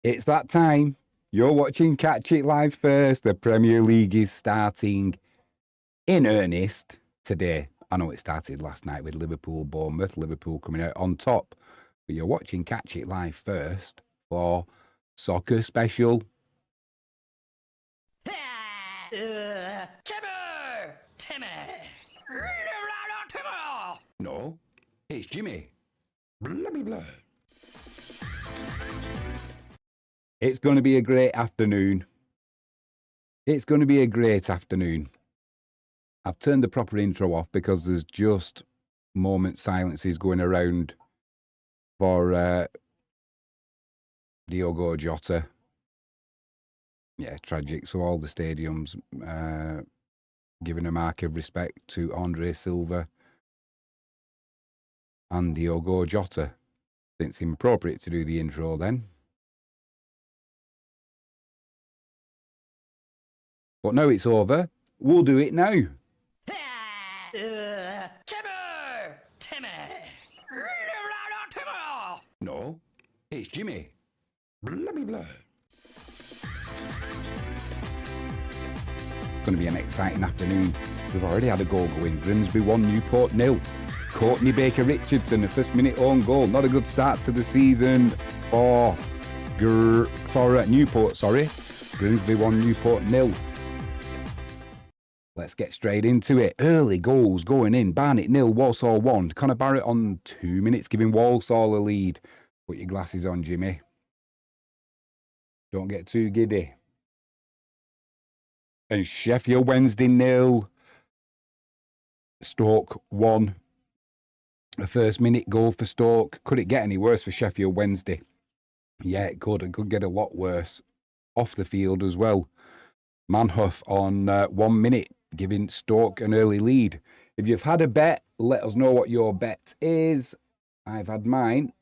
It's that time. You're watching Catch It Live first. The Premier League is starting in earnest today. I know it started last night with Liverpool, Bournemouth, Liverpool coming out on top. But you're watching Catch It Live first for SoccerSpecial. No, it's Jimmy. Blah, blah, blah. It's going to be a great afternoon. It's going to be a great afternoon. I've turned the proper intro off because there's just moment silences going around for Diogo Jota. Yeah, tragic. So all the stadiums giving a mark of respect to Andre Silva and Diogo Jota. I think it's inappropriate to do the intro then. But now it's over, we'll do it now. No, it's Jimmy. Blah, blah, blah. It's going to be an exciting afternoon. We've already had a goal going. Grimsby 1, Newport 0. Courtney Baker-Richardson, a first-minute own goal. Not a good start to the season for Newport, sorry. Grimsby 1, Newport 0. Let's get straight into it. Early goals going in. Barnet 0, Walsall 1. Conor Barrett on 2 minutes, giving Walsall a lead. Put your glasses on, Jimmy. Don't get too giddy. And Sheffield Wednesday 0. Stoke 1. A first-minute goal for Stoke. Could it get any worse for Sheffield Wednesday? Yeah, it could. It could get a lot worse. Off the field as well. Manhuff on 1 minute, giving Stoke an early lead. If you've had a bet, let us know what your bet is. I've had mine.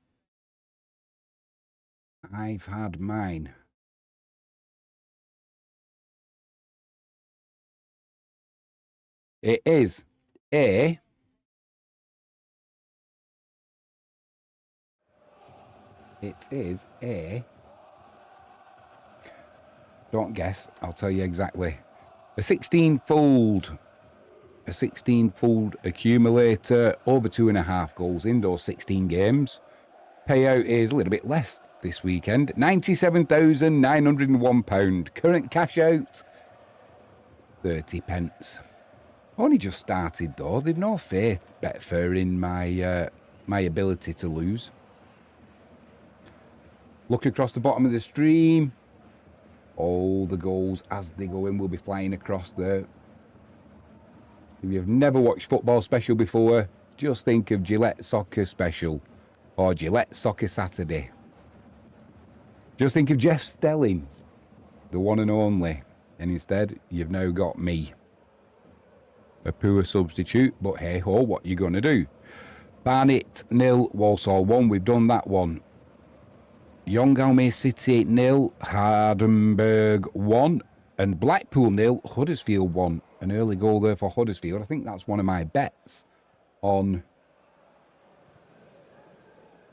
It is a... Don't guess, I'll tell you exactly. A 16-fold accumulator, over 2.5 goals in those 16 games. Payout is a little bit less this weekend, £97,901. Current cash out, 30 pence. Only just started though. They've no faith, Betfair, in my ability to lose. Look across the bottom of the stream. All the goals as they go in will be flying across there. If you've never watched Football Special before, just think of Gillette Soccer Special or Gillette Soccer Saturday. Just think of Jeff Stelling, the one and only. And instead, you've now got me. A poor substitute, but hey ho, what you going to do? Barnet 0, Walsall 1. We've done that one. Young Almere City 0, Hardenberg 1, and Blackpool 0, Huddersfield 1. An early goal there for Huddersfield. I think that's one of my bets on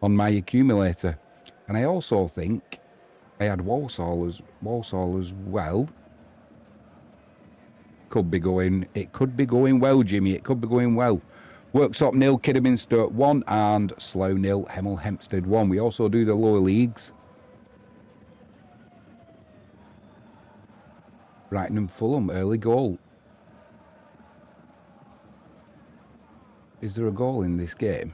my accumulator. And I also think I had Walsall as well. It could be going well, Jimmy. It could be going well. Worksop 0, Kidderminster 1, and Slough 0, Hemel Hempstead 1. We also do the lower leagues. Brighton and Fulham, early goal. Is there a goal in this game?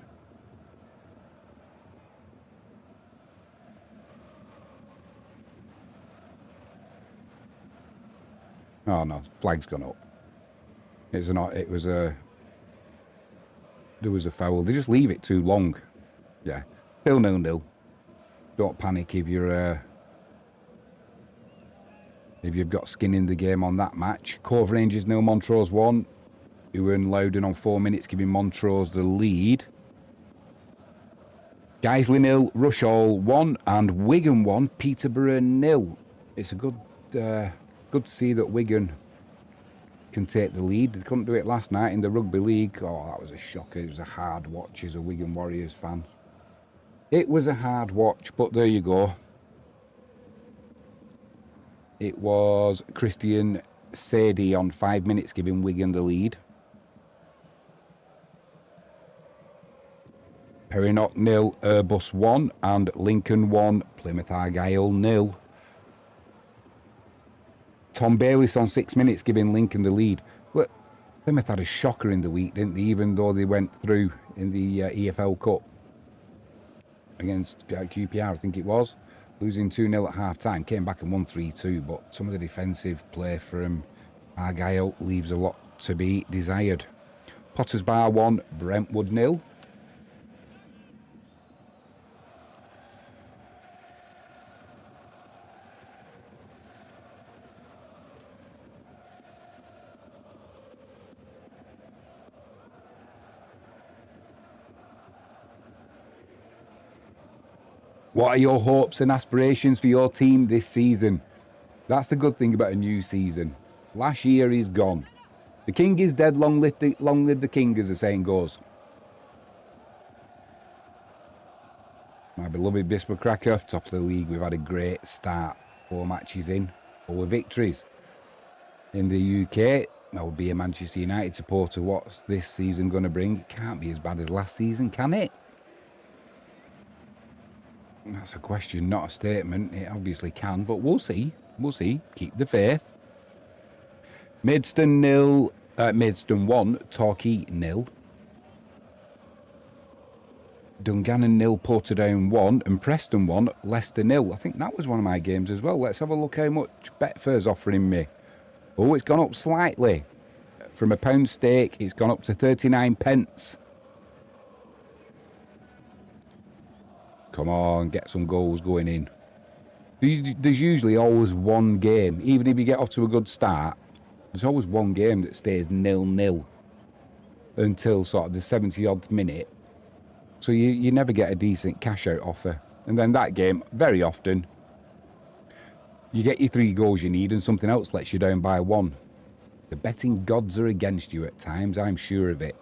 Oh no, flag's gone up. There was a foul. They just leave it too long. Yeah. Still 0-0. Don't panic if you've got skin in the game on that match. Cove Rangers 0, Montrose 1. Ewan Loudon on 4 minutes, giving Montrose the lead. Guiseley 0, Rushall 1, and Wigan 1, Peterborough 0. It's a good to see that Wigan can take the lead. They couldn't do it last night in the Rugby League. Oh, that was a shocker. It was a hard watch as a Wigan Warriors fan. It was a hard watch, but there you go. it was Christian Sadie on 5 minutes, giving Wigan the lead. Perinock 0, Airbus 1, and Lincoln 1, Plymouth Argyle 0. Tom Bayliss on 6 minutes, giving Lincoln the lead. Well, Plymouth had a shocker in the week, didn't they? Even though they went through in the EFL Cup against QPR, I think it was. Losing 2-0 at half-time, came back and won 3-2, but some of the defensive play from Argyle leaves a lot to be desired. Potters Bar 1, Brentwood 0. What are your hopes and aspirations for your team this season? That's the good thing about a new season. Last year is gone. The king is dead, long live the king, as the saying goes. My beloved Bismarck Krakow, top of the league. We've had a great start. 4 matches in, 4 victories. In the UK, I would be a Manchester United supporter. What's this season going to bring? It can't be as bad as last season, can it? That's a question, not a statement. It obviously can, but we'll see. We'll see. Keep the faith. Maidstone 1, Torquay 0. Dungannon 0, Portadown 1, and Preston 1, Leicester 0. I think that was one of my games as well. Let's have a look how much Betfair's offering me. Oh, it's gone up slightly. From £1 stake, it's gone up to 39 pence. Come on, get some goals going in. There's usually always one game. Even if you get off to a good start, there's always one game that stays 0-0 until sort of the 70-odd minute. So you never get a decent cash-out offer. And then that game, very often, you get your 3 goals you need and something else lets you down by 1. The betting gods are against you at times, I'm sure of it.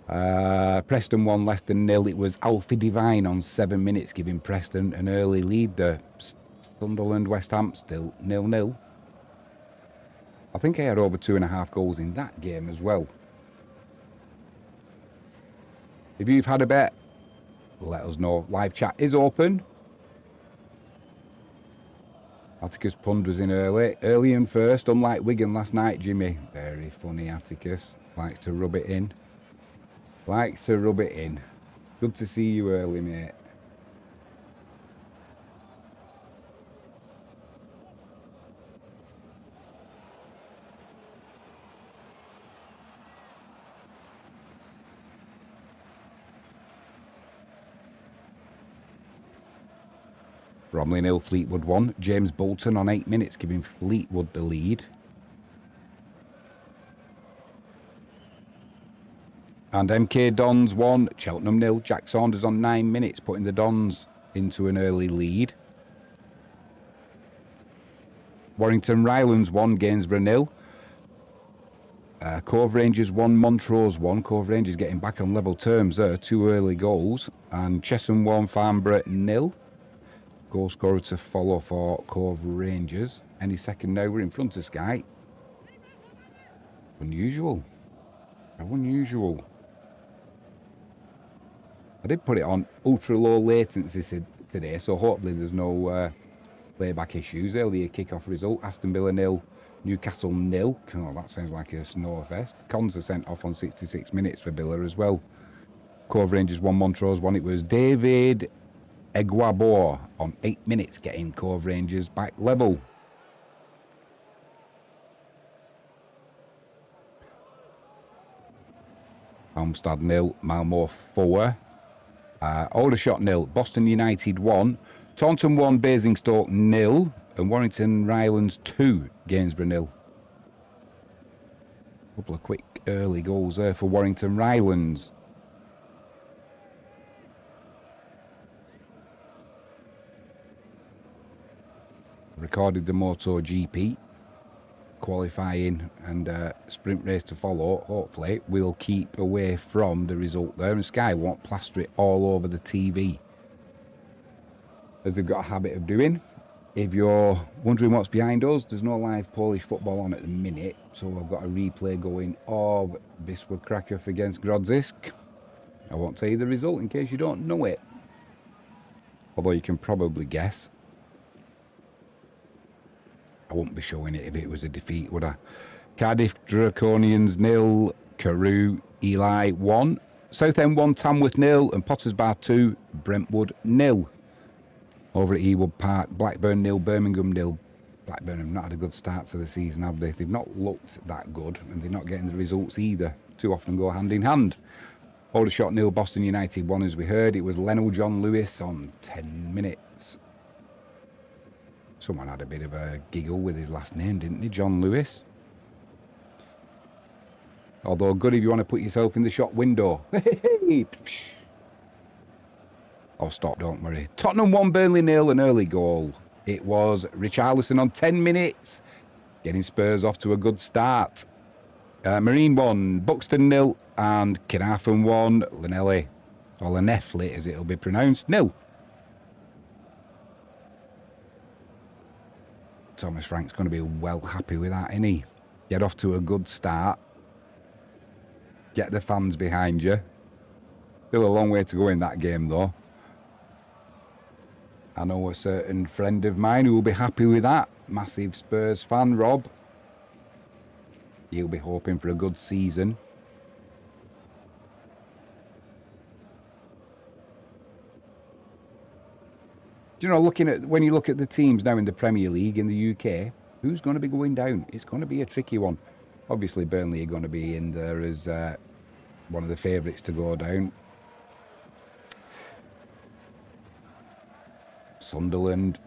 Preston 1, Leicester 0. It was Alfie Devine on 7 minutes, giving Preston an early lead there. Sunderland, West Ham still 0-0. I think I had over 2.5 goals in that game as well. If you've had a bet, let us know. Live chat is open. Atticus Pund was in early and first, unlike Wigan last night, Jimmy. Very funny, Atticus. Likes to rub it in. Likes to rub it in. Good to see you early, mate. Bromley 0, Fleetwood 1. James Bolton on 8 minutes, giving Fleetwood the lead. And MK Dons 1, Cheltenham 0. Jack Saunders on 9 minutes, putting the Dons into an early lead. Warrington Rylands 1, Gainsborough 0. Cove Rangers 1, Montrose 1. Cove Rangers getting back on level terms there. 2 early goals. And Chesham 1, Farnborough 0. Goal scorer to follow for Cove Rangers. Any second now, we're in front of Sky. Unusual. How unusual. I did put it on ultra low latency today, so hopefully there's no playback issues. Earlier kick-off result, Aston Villa 0, Newcastle 0. Oh, that sounds like a snowfest. Cons are sent off on 66 minutes for Villa as well. Cove Rangers 1, Montrose 1. It was David Eguabor on 8 minutes, getting Cove Rangers back level. Halmstad 0, Malmo 4. Aldershot 0, Boston United 1. Taunton 1, Basingstoke 0. And Warrington Rylands 2, Gainsborough 0. A couple of quick early goals there for Warrington Rylands. Recorded the MotoGP qualifying and sprint race to follow. Hopefully we'll keep away from the result there, and Sky won't plaster it all over the TV as they've got a habit of doing. If you're wondering what's behind us, there's no live Polish football on at the minute, so I've got a replay going of Wisła Kraków against Grodzisk. I won't tell you the result in case you don't know it, although you can probably guess. I wouldn't be showing it if it was a defeat, would I? Cardiff Draconians 0, Carew Ely 1, Southend 1, Tamworth 0, and Potters Bar 2, Brentwood 0. Over at Ewood Park, Blackburn 0, Birmingham 0. Blackburn have not had a good start to the season, have they? They've not looked that good, and they're not getting the results either. Too often go hand in hand. Aldershot 0, Boston United 1, as we heard. It was Leno John Lewis on 10 minutes. Someone had a bit of a giggle with his last name, didn't he? John Lewis. Although good if you want to put yourself in the shop window. I'll stop, don't worry. Tottenham 1, Burnley 0, an early goal. It was Richarlison on 10 minutes, getting Spurs off to a good start. Marine 1, Buxton 0, and Carnarvon 1, Llanelli, or Llanelli as it'll be pronounced, 0. Thomas Frank's going to be well happy with that, isn't he? Get off to a good start. Get the fans behind you. Still a long way to go in that game, though. I know a certain friend of mine who will be happy with that. Massive Spurs fan, Rob. He'll be hoping for a good season. Do you know, when you look at the teams now in the Premier League in the UK, who's going to be going down? It's going to be a tricky one. Obviously, Burnley are going to be in there as one of the favourites to go down. Sunderland.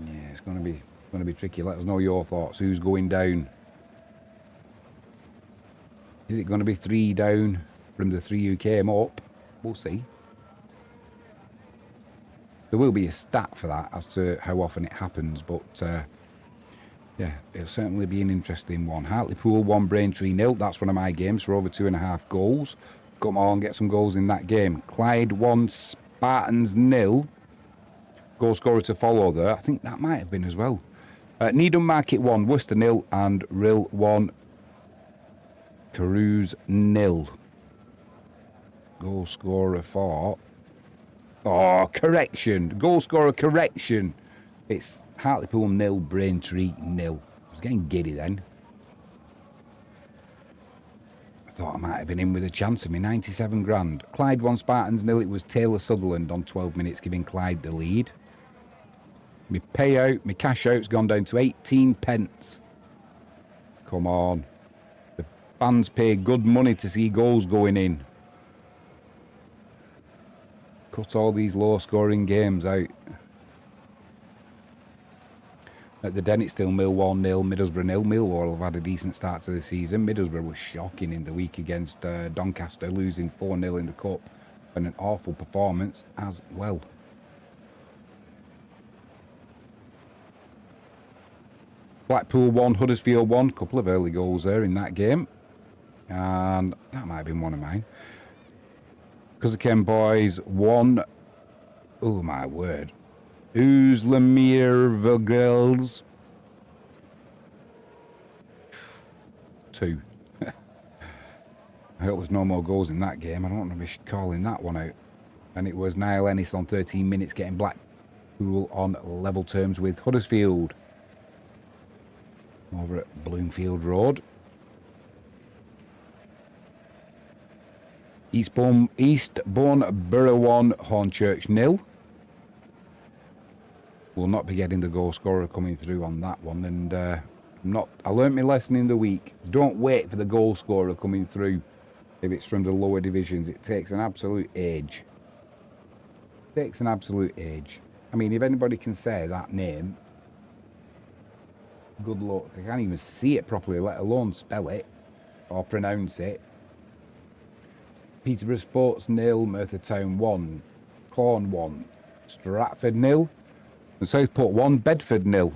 Yeah, it's going to be tricky. Let us know your thoughts. Who's going down? Is it going to be 3 down from the 3 who came up? We'll see. There will be a stat for that as to how often it happens, but yeah, it'll certainly be an interesting one. Hartlepool 1, Braintree 0. That's one of my games for over 2.5 goals. Come on, get some goals in that game. Clyde 1, Spartans 0. Goal scorer to follow there. I think that might have been as well. Needham Market 1, Worcester 0, and Rill 1, Carews 0. Goal scorer for... Oh, correction. Goal scorer correction. It's Hartlepool 0, Braintree 0. I was getting giddy then. I thought I might have been in with a chance of me. 97 grand. Clyde 1, Spartans 0. It was Taylor Sutherland on 12 minutes giving Clyde the lead. My payout, my cash out's gone down to 18 pence. Come on. The fans pay good money to see goals going in. Cut all these low-scoring games out. At the Den, it's still Millwall 0, Middlesbrough 0. Millwall have had a decent start to the season. Middlesbrough was shocking in the week against Doncaster, losing 4-0 in the Cup, and an awful performance as well. Blackpool 1, Huddersfield 1. Couple of early goals there in that game. And that might have been one of mine. Cuzzakem Boys 1. Oh, my word. Uzlamir Vogels 2. I hope there's no more goals in that game. I don't know if we should calling that one out. And it was Niall Ennis on 13 minutes getting Blackpool on level terms with Huddersfield. Over at Bloomfield Road. Eastbourne Borough 1, Hornchurch 0. We'll not be getting the goal scorer coming through on that one. And I learnt my lesson in the week. Don't wait for the goal scorer coming through if it's from the lower divisions. It takes an absolute age. It takes an absolute age. I mean, if anybody can say that name, good luck. I can't even see it properly, let alone spell it or pronounce it. Peterborough Sports 0, Merthyr Town 1, Corn 1, Stratford 0, and Southport 1, Bedford 0.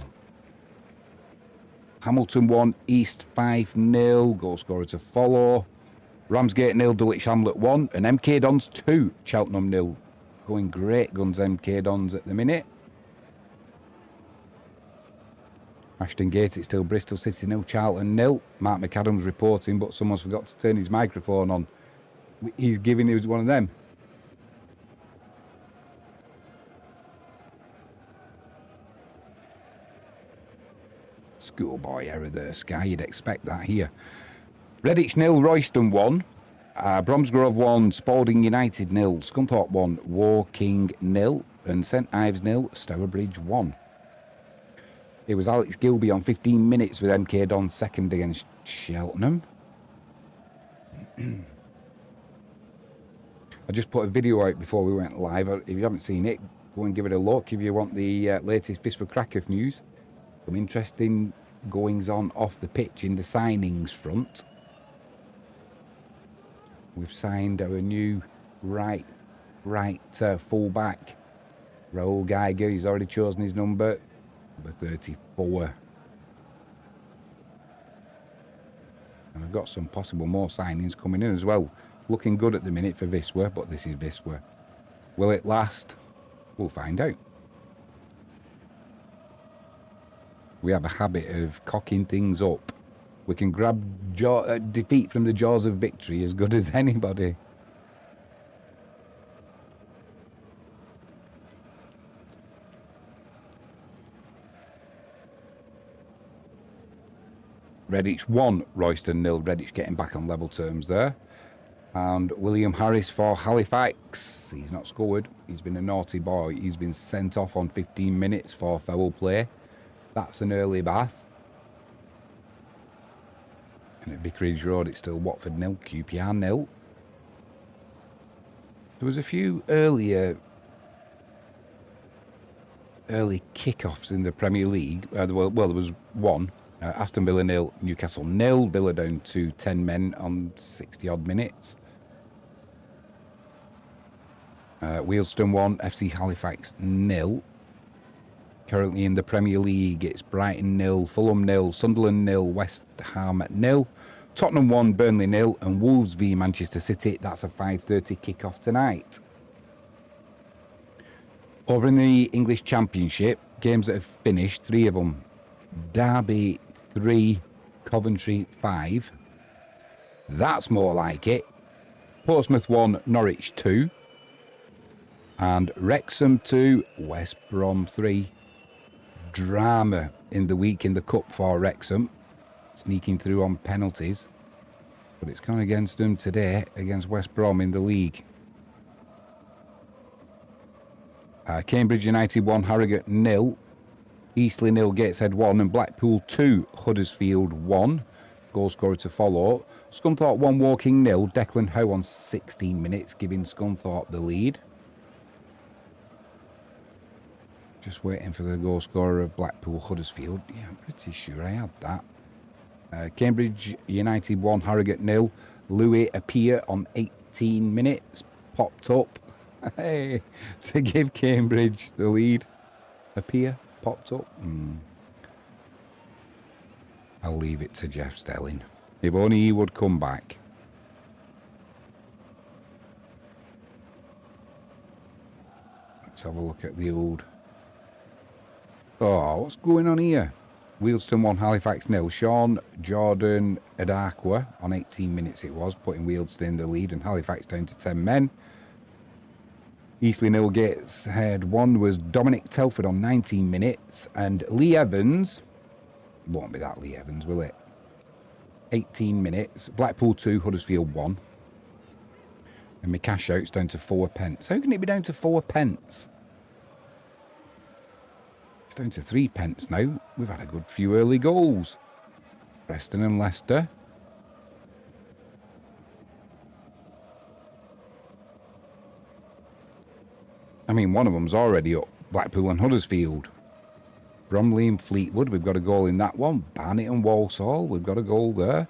Hamilton 1, East 5-0, goal scorer to follow. Ramsgate 0, Dulwich Hamlet 1, and MK Dons 2, Cheltenham 0, going great guns, MK Dons at the minute. Ashton Gate, it's still Bristol City 0, Charlton 0. Mark McAdams reporting, but someone's forgot to turn his microphone on. He's giving us one of them. Schoolboy error there, Sky. You'd expect that here. Redditch 0, Royston 1. Bromsgrove 1, Spalding United 0. Scunthorpe 1, Woking 0. And St Ives 0, Stourbridge 1. It was Alex Gilby on 15 minutes with MK Don second against Cheltenham. I just put a video out before we went live. If you haven't seen it, go and give it a look. If you want the latest Fist for Crackers news, some interesting goings on off the pitch in the signings front. We've signed our new right full-back, Raoul Geiger. He's already chosen his number 34. And I've got some possible more signings coming in as well. Looking good at the minute for Viswa, but this is Viswa. Will it last? We'll find out. We have a habit of cocking things up. We can grab defeat from the jaws of victory as good as anybody. Redditch 1, Royston 0. Redditch getting back on level terms there. And William Harris for Halifax. He's not scored. He's been a naughty boy. He's been sent off on 15 minutes for foul play. That's an early bath. And at Vicarage Road, it's still Watford 0, QPR 0. There was a few early kickoffs in the Premier League. Well, there was one. Aston Villa 0, Newcastle 0. Villa down to 10 men on 60-odd minutes. Wealdstone 1, FC Halifax 0. Currently in the Premier League, it's Brighton 0, Fulham 0, Sunderland 0, West Ham 0, Tottenham 1, Burnley 0, and Wolves v Manchester City. That's a 5:30 kickoff tonight. Over in the English Championship, games that have finished, 3 of them. Derby 3, Coventry 5. That's more like it. Portsmouth 1, Norwich 2. And Wrexham 2, West Brom 3. Drama in the week in the Cup for Wrexham. Sneaking through on penalties. But it's gone against them today, against West Brom in the league. Cambridge United 1, Harrogate 0. Eastleigh 0, Gateshead 1. And Blackpool 2, Huddersfield 1. Goal scorer to follow. Scunthorpe 1, Woking 0. Declan Howe on 16 minutes, giving Scunthorpe the lead. Just waiting for the goal scorer of Blackpool Huddersfield. Yeah, I'm pretty sure I had that. Cambridge United 1, Harrogate 0. Louis Appiah on 18 minutes. Popped up. Hey, to give Cambridge the lead. Appiah popped up. I'll leave it to Jeff Stelling. If only he would come back. Let's have a look at the old... Oh, what's going on here? Wealdstone 1, Halifax 0. Sean Jordan Adakwa on 18 minutes it was, putting Wealdstone in the lead and Halifax down to 10 men. Eastleigh 0, Gateshead 1 was Dominic Telford on 19 minutes. And Lee Evans, won't be that Lee Evans, will it? 18 minutes. Blackpool 2, Huddersfield 1. And my cash out's down to 4 pence. How can it be down to 4 pence? It's down to 3 pence now. We've had a good few early goals. Preston and Leicester. I mean, one of them's already up. Blackpool and Huddersfield. Bromley and Fleetwood. We've got a goal in that one. Barnet and Walsall. We've got a goal there.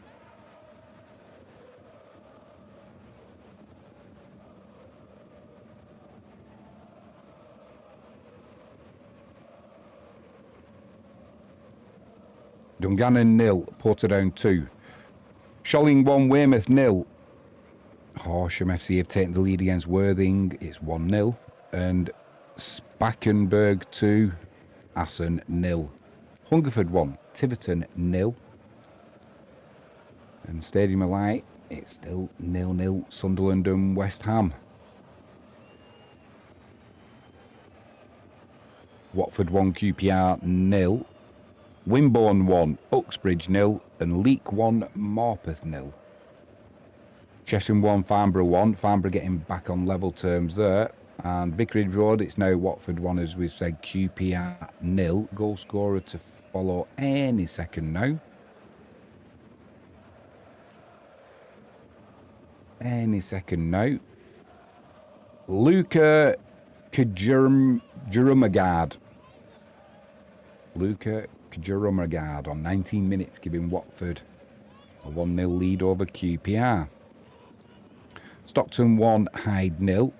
Dungannon 0, Portadown 2. Sholing 1, Weymouth 0. Horsham FC have taken the lead against Worthing. It's 1-0. And Spakenburg 2, Assen 0. Hungerford 1, Tiverton 0. And Stadium of Light, it's still 0-0, Sunderland and West Ham. Watford 1, QPR 0. Wimborne 1, Uxbridge 0. And Leek 1, Morpeth 0. Chesham 1, Farnborough 1. Farnborough getting back on level terms there. And Vicarage Road, it's now Watford 1, as we've said, QPR 0. Goal scorer to follow any second now. Any second now. Luca Kajurumagard. Luca Kajurumagard on 19 minutes, giving Watford a 1-0 lead over QPR. Stockton 1, Hyde 0.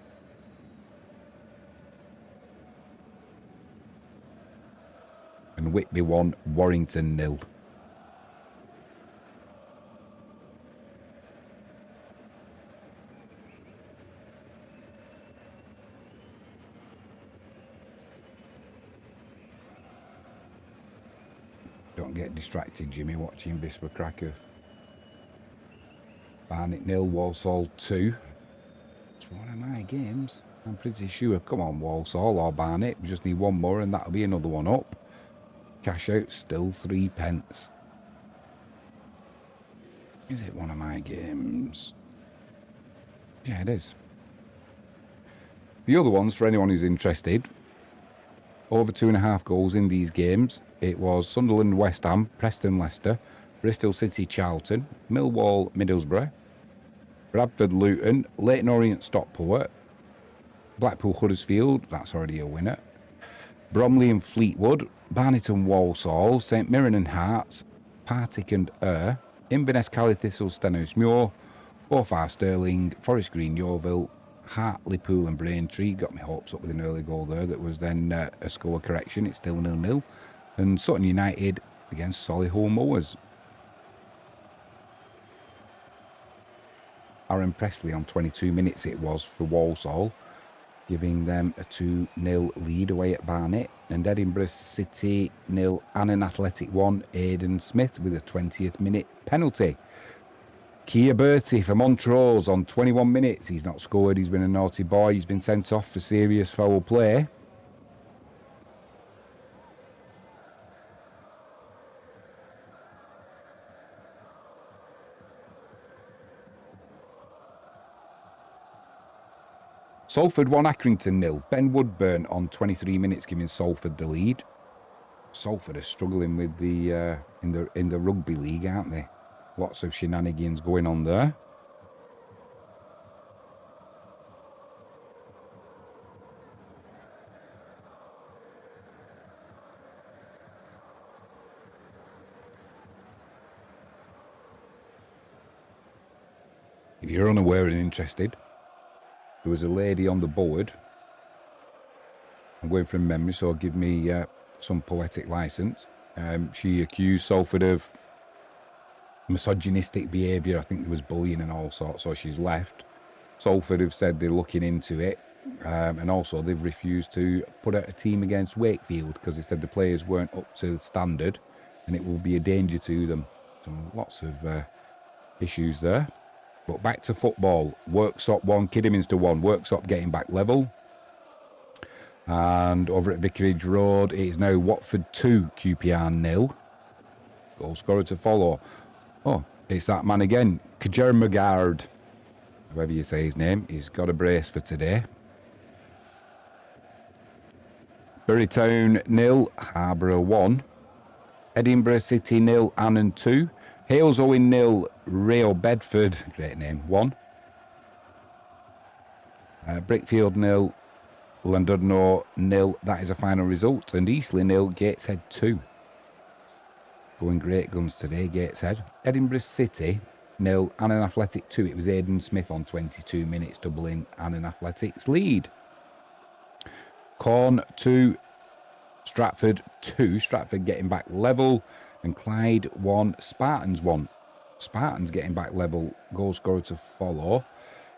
And Whitby 1, Warrington 0. Don't get distracted, Jimmy, watching this for Krakow. Barnet 0, Walsall 2. It's one of my games, I'm pretty sure. Come on, Walsall or Barnet. We just need one more and that'll be another one up. Cash out still 3 pence. Is it one of my games? Yeah, it is. The other ones, for anyone who's interested, over 2.5 goals in these games. It was Sunderland West Ham, Preston Leicester, Bristol City Charlton, Millwall Middlesbrough, Bradford Luton, Leyton Orient Stockport, Blackpool Huddersfield, that's already a winner, Bromley and Fleetwood, Barnet and Walsall, St Mirren and Hearts, Partick and Ayr, Inverness Cali Thistle Stenhouse Muir, Forfar Stirling, Forest Green Yeovil, Hartlepool and Braintree. Got my hopes up with an early goal there that was then a score correction. It's still 0-0. And Sutton United against Solihull Mowers. Aaron Pressley on 22 minutes it was for Walsall, giving them a 2-0 lead away at Barnet. And Edinburgh City 0, Annan Athletic 1, Aidan Smith with a 20th minute penalty. Kia Bertie for Montrose on 21 minutes. He's not scored. He's been a naughty boy. He's been sent off for serious foul play. Salford 1, Accrington 0. Ben Woodburn on 23 minutes, giving Salford the lead. Salford are struggling with the in the rugby league, aren't they? Lots of shenanigans going on there. If you're unaware and interested, there was a lady on the board. I'm going from memory, so give me some poetic license. She accused Salford of misogynistic behaviour. I think there was bullying and all sorts, so she's left. Salford have said they're looking into it, and also they've refused to put out a team against Wakefield because they said the players weren't up to standard and it will be a danger to them. So lots of issues there. But back to football. Worksop 1, Kidderminster 1. Worksop getting back level. And over at Vicarage Road, it is now Watford 2, QPR 0. Goal scorer to follow. Oh, it's that man again, Kajermagard. However you say his name, he's got a brace for today. Bury Town 0, Harborough 1. Edinburgh City 0, Annan 2. Hales Owen 0, Rayo Bedford, great name, 1. Brickfield 0, Llandudno 0, that is a final result. And Eastleigh 0, Gateshead 2. Going great guns today, Gateshead. Edinburgh City 0, Annan Athletic 2. It was Aidan Smith on 22 minutes, doubling Annan Athletic's lead. Corn 2, Stratford 2. Stratford getting back level. And Clyde 1, Spartans 1. Spartans getting back level. Goal scorer to follow.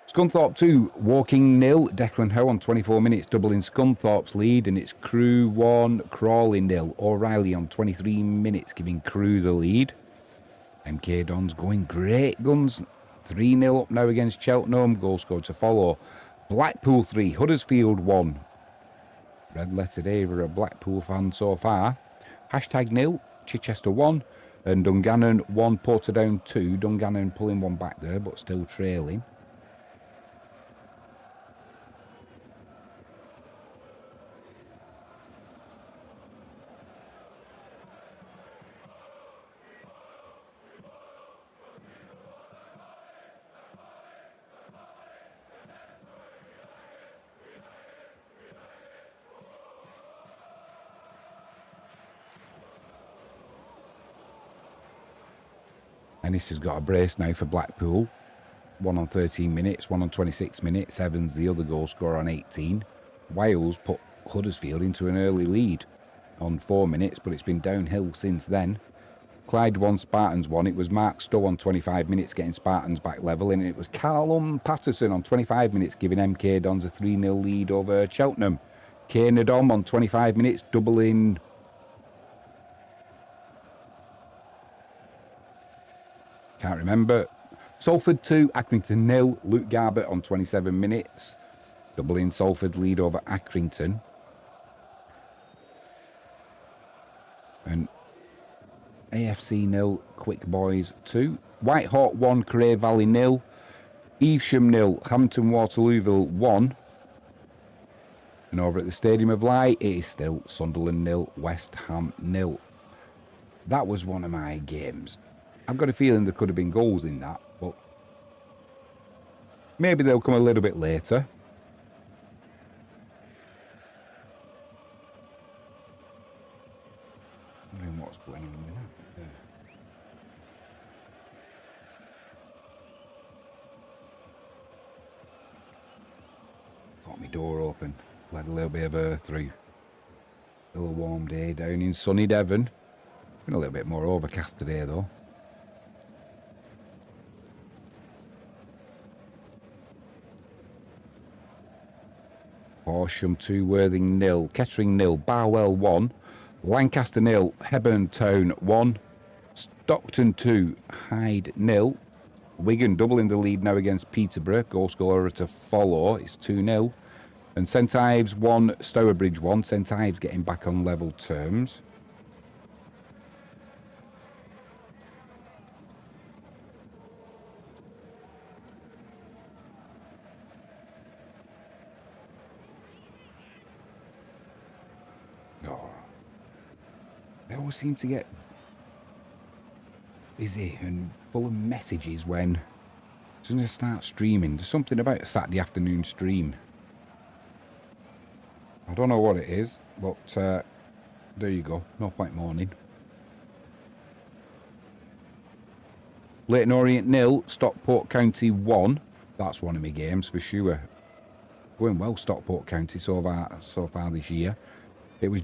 Scunthorpe 2, Woking 0. Declan Howe on 24 minutes, doubling Scunthorpe's lead, and it's Crewe 1, Crawley 0. O'Reilly on 23 minutes, giving Crewe the lead. MK Dons going great guns. 3-0 up now against Cheltenham. Goal scored to follow. Blackpool 3, Huddersfield 1. Red letter day for a Blackpool fan so far. Hashtag 0, Chichester 1. And Dungannon 1, Portadown 2. Dungannon pulling one back there, but still trailing. Ennis has got a brace now for Blackpool. One on 13 minutes, one on 26 minutes. Evans, the other goal scorer, on 18. Wales put Huddersfield into an early lead on 4 minutes, but it's been downhill since then. Clyde 1, Spartans 1. It was Mark Stowe on 25 minutes getting Spartans back level, and it was Callum Patterson on 25 minutes giving MK Dons a 3-0 lead over Cheltenham. Kane Adom on 25 minutes doubling... Can't remember. Salford 2, Accrington 0. Luke Garbutt on 27 minutes. Doubling Salford lead over Accrington. And AFC 0, Quick Boys 2. Whitehawk 1, Cray Valley 0. Evesham 0, Hampton Waterlooville 1. And over at the Stadium of Light, it is still Sunderland 0, West Ham 0. That was one of my games. I've got a feeling there could have been goals in that, but maybe they'll come a little bit later. Wondering what's going on with that. Got my door open, let a little bit of air through. Still a warm day down in sunny Devon. Been a little bit more overcast today though. Horsham 2, Worthing 0, Kettering 0, Barwell 1, Lancaster 0, Hebburn Town 1, Stockton 2, Hyde 0, Wigan doubling the lead now against Peterborough, goal scorer to follow, it's 2-0, and St Ives 1, Stourbridge 1, St Ives getting back on level terms. I always seem to get busy and full of messages when as soon as I start streaming. There's something about a Saturday afternoon stream. I don't know what it is, but there you go. No point mourning. Leyton Orient 0, Stockport County 1. That's one of my games for sure. Going well, Stockport County so far this year. It was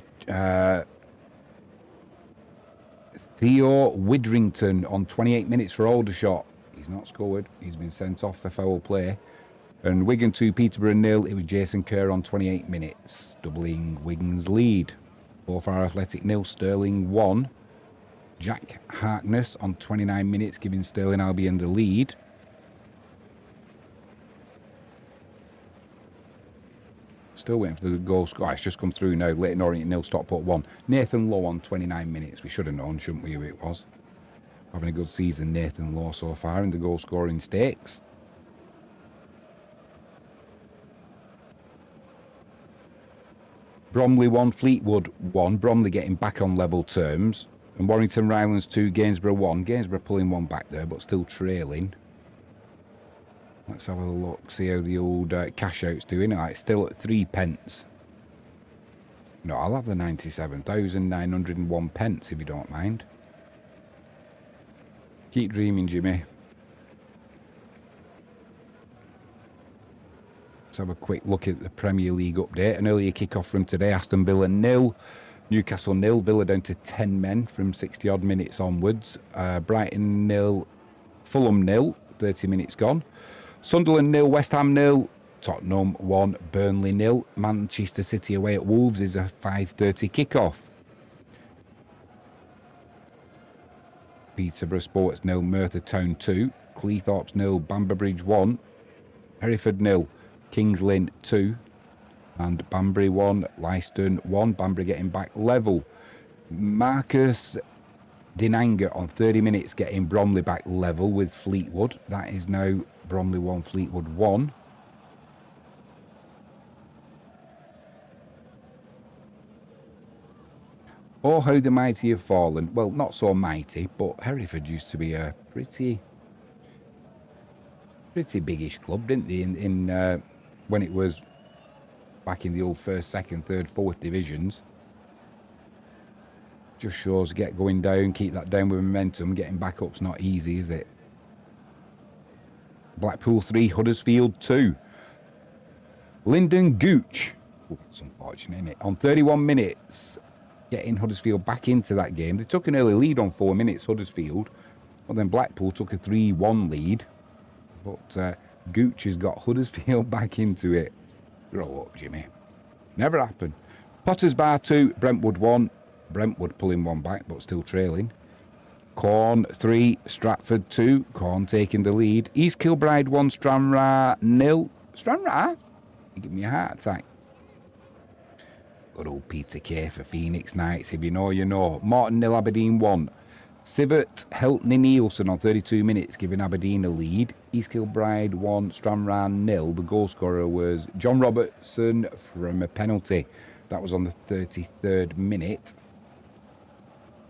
Theo Widrington on 28 minutes for Aldershot. He's not scored. He's been sent off for foul play. And Wigan 2, Peterborough 0. It was Jason Kerr on 28 minutes, doubling Wigan's lead. Both are Athletic 0, Stirling 1. Jack Harkness on 29 minutes, giving Stirling Albion the lead. Still waiting for the goal score. It's just come through now. Leyton Orient 0, Stockport 1. Nathan Lowe on 29 minutes. We should have known, shouldn't we, who it was? Having a good season, Nathan Lowe, so far in the goal scoring stakes. Bromley 1, Fleetwood 1. Bromley getting back on level terms. And Warrington Rylands 2, Gainsborough 1. Gainsborough pulling one back there, but still trailing. Let's have a look, see how the old cash out's doing. All right, still at 3 pence. No, I'll have the 97,901 pence if you don't mind. Keep dreaming, Jimmy. Let's have a quick look at the Premier League update. An earlier kick-off from today, Aston Villa 0. Newcastle 0. Villa down to 10 men from 60-odd minutes onwards. Brighton 0. Fulham 0. 30 minutes gone. Sunderland 0, West Ham 0, Tottenham 1, Burnley 0. Manchester City away at Wolves is a 5:30 kickoff. Peterborough Sports 0, Merthyr Town 2, Cleethorpes 0, Bamber 1, Hereford 0, Kings Lynn 2, and Banbury 1, Leicester 1. Banbury getting back level. Marcus Dinanga on 30 minutes getting Bromley back level with Fleetwood. That is now Bromley 1, Fleetwood 1. Oh, how the mighty have fallen. Well, not so mighty, but Hereford used to be a pretty biggish club, didn't they? In when it was back in the old first, second, third, fourth divisions. Just shows get going down, keep that down with momentum. Getting back up's not easy, is it? Blackpool 3, Huddersfield 2. Lyndon Gooch. Oh, that's unfortunate, isn't it? On 31 minutes, getting Huddersfield back into that game. They took an early lead on 4 minutes, Huddersfield. Well, then Blackpool took a 3-1 lead. But Gooch has got Huddersfield back into it. Grow up, Jimmy. Never happened. Potters Bar 2, Brentwood 1. Brentwood pulling one back, but still trailing. Corn 3, Stratford 2. Corn taking the lead. East Kilbride 1, Stranraer 0. Stranraer? You give me a heart attack. Good old Peter Kay for Phoenix Knights. If you know, you know. Morton 0, Aberdeen 1. Sivert Heltney Nielsen on 32 minutes, giving Aberdeen a lead. East Kilbride 1, Stranraer 0. The goal scorer was John Robertson from a penalty. That was on the 33rd minute.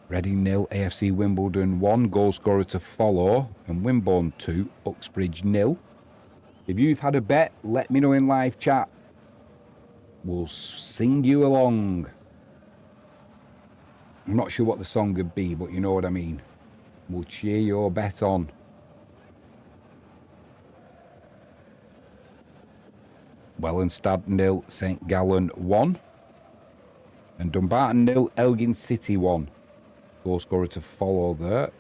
Reading 0, AFC Wimbledon 1. Goal scorer to follow. And Wimborne 2, Uxbridge 0. If you've had a bet, let me know in live chat. We'll sing you along. I'm not sure what the song would be, but you know what I mean. We'll cheer your bet on. Wellenstad 0, St Gallen 1. And Dumbarton 0, Elgin City 1. Goal scorer to follow there.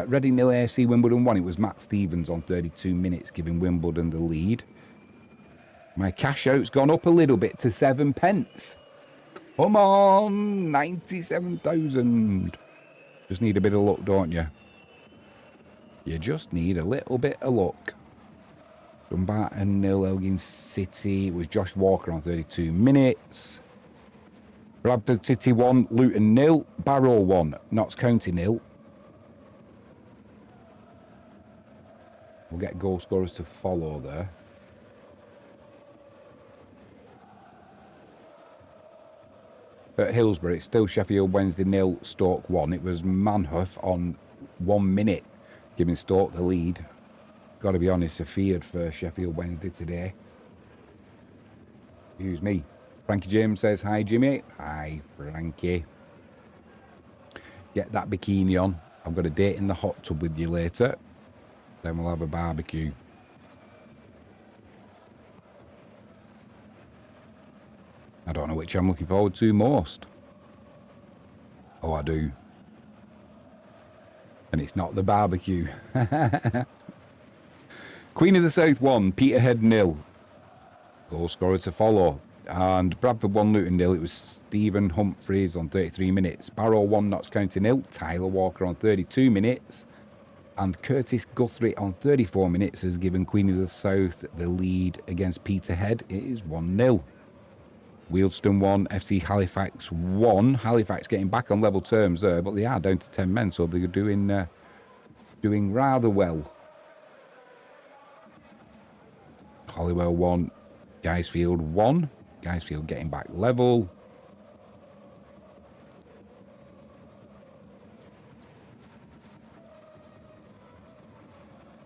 Reading 0, AFC Wimbledon 1. It was Matt Stevens on 32 minutes, giving Wimbledon the lead. My cash out's gone up a little bit to 7 pence. Come on, 97,000. Just need a bit of luck, don't you? You just need a little bit of luck. Dumbarton 0, Elgin City. It was Josh Walker on 32 minutes. Bradford City 1, Luton 0. Barrow 1, Notts County 0. We'll get goal scorers to follow there. At Hillsborough, it's still Sheffield Wednesday 0, Stoke 1. It was Manhuff on 1 minute, giving Stoke the lead. Got to be honest, I feared for Sheffield Wednesday today. Excuse me. Frankie James says, hi, Jimmy. Hi, Frankie. Get that bikini on. I've got a date in the hot tub with you later. Then we'll have a barbecue. I don't know which I'm looking forward to most. Oh, I do. And it's not the barbecue. Queen of the South 1, Peterhead 0. Goal scorer to follow. And Bradford 1, Luton 0. It was Stephen Humphreys on 33 minutes. Barrow 1, Notts County 0. Tyler Walker on 32 minutes. And Curtis Guthrie on 34 minutes has given Queen of the South the lead against Peterhead. It is 1-0. Wealdstone 1, FC Halifax 1. Halifax getting back on level terms there, but they are down to 10 men, so they're doing rather well. Hollywell 1, Guysfield 1. Guysfield getting back level.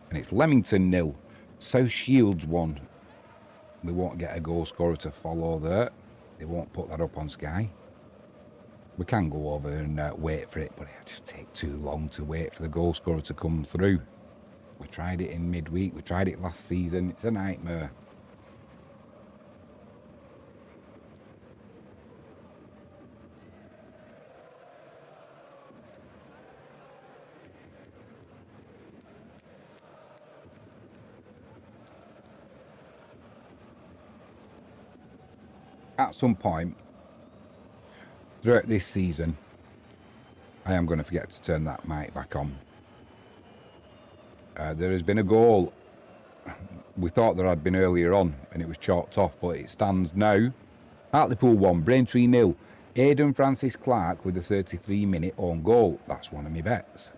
And it's Leamington 0, South Shields 1. We won't get a goal scorer to follow there. They won't put that up on Sky. We can go over and wait for it, but it'll just take too long to wait for the goal scorer to come through. We tried it in midweek. We tried it last season. It's a nightmare. at some point throughout this season, I am going to forget to turn that mic back on. There has been a goal we thought there had been earlier on, and it was chalked off, but it stands now. Hartlepool 1, Braintree 0. Aidan Francis Clark with a 33-minute own goal. That's one of my bets.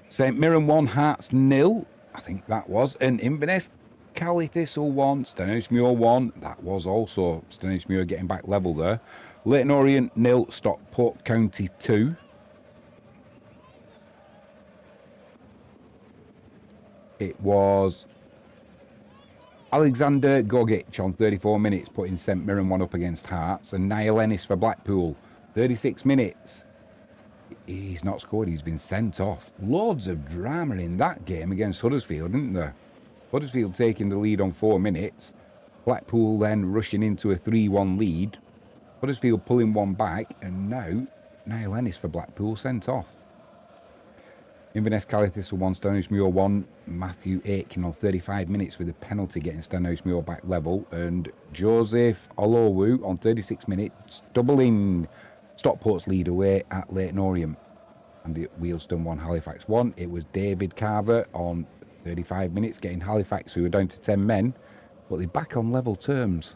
St Mirren 1, Hearts 0. I think that was. And Inverness Cali Thistle 1, Stenhousemuir 1. That was also Stenhousemuir getting back level there. Leyton Orient 0, Stockport County 2. It was Alexander Gogic on 34 minutes, putting St Mirren 1 up against Hearts. And Niall Ennis for Blackpool, 36 minutes. He's not scored, he's been sent off. Loads of drama in that game against Huddersfield, isn't there? Huddersfield taking the lead on 4 minutes. Blackpool then rushing into a 3-1 lead. Huddersfield pulling one back, and now Niall Ennis for Blackpool sent off. Inverness Cali Thistle 1, Stenhousemuir 1. Matthew Aitken on 35 minutes with a penalty getting Stenhousemuir back level. And Joseph Olowu on 36 minutes, doubling Stockport's lead away at Leyton Orient. And the Wealdstone 1, Halifax 1. It was David Carver on 35 minutes getting Halifax, who were down to 10 men, but they're back on level terms.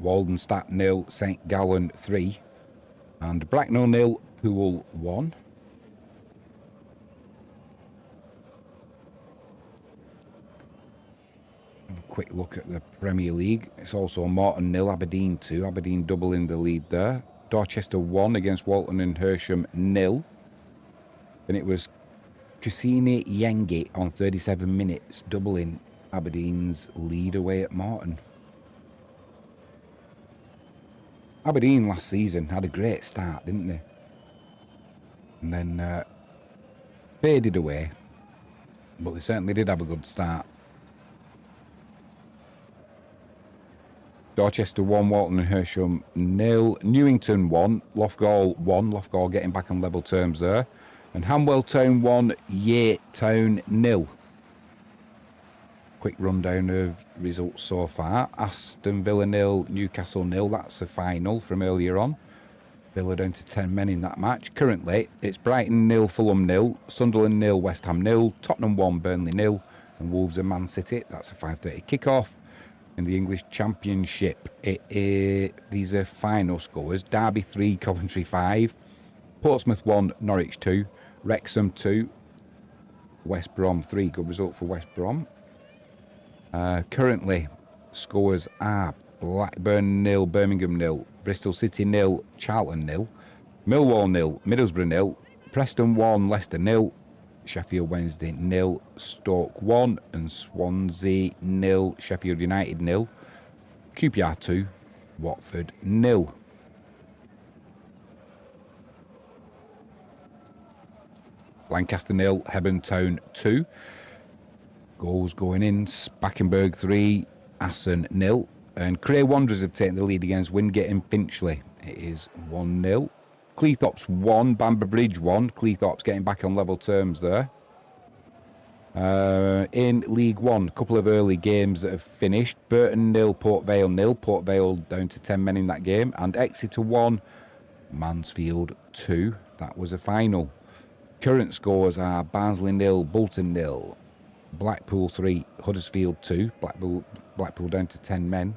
Waldenstadt 0, St Gallen 3. And Bracknell 0, Poole 1. Have a quick look at the Premier League. It's also Morton 0, Aberdeen 2. Aberdeen doubling the lead there. Dorchester 1 against Walton and Hersham 0. Then it was Kusini Yengi on 37 minutes, doubling Aberdeen's lead away at Morton. Aberdeen last season had a great start, didn't they? And then faded away. But they certainly did have a good start. Dorchester 1, Walton and Hersham 0. Newington 1, Loughgall 1. Loughgall getting back on level terms there. And Hanwell Town 1, Yate Town 0. Quick rundown of results so far. Aston Villa 0, Newcastle 0. That's the final from earlier on. Villa down to 10 men in that match. Currently, it's Brighton 0, Fulham 0, Sunderland 0, West Ham 0, Tottenham 1, Burnley 0, and Wolves and Man City. That's a 5:30 kickoff. In the English Championship, these are final scores. Derby 3, Coventry 5, Portsmouth 1, Norwich 2, Wrexham 2, West Brom 3. Good result for West Brom. Currently, scores are Blackburn 0, Birmingham 0, Bristol City 0, Charlton 0, Millwall 0, Middlesbrough 0, Preston 1, Leicester 0, Sheffield Wednesday 0, Stoke 1, and Swansea 0, Sheffield United 0, QPR 2, Watford 0. Lancaster 0, Hebburn Town 2. Goals going in, Spakenburg 3, Assen 0. And Cray Wanderers have taken the lead against Wingate and Finchley. It is 1-0. Cleethorpes 1, Bamber Bridge 1. Cleethorpes getting back on level terms there. In League 1, a couple of early games that have finished. Burton 0, Port Vale 0. Port Vale down to 10 men in that game. And Exeter 1, Mansfield 2. That was a final. Current scores are Barnsley 0, Bolton 0, Blackpool 3, Huddersfield 2. Blackpool down to 10 men.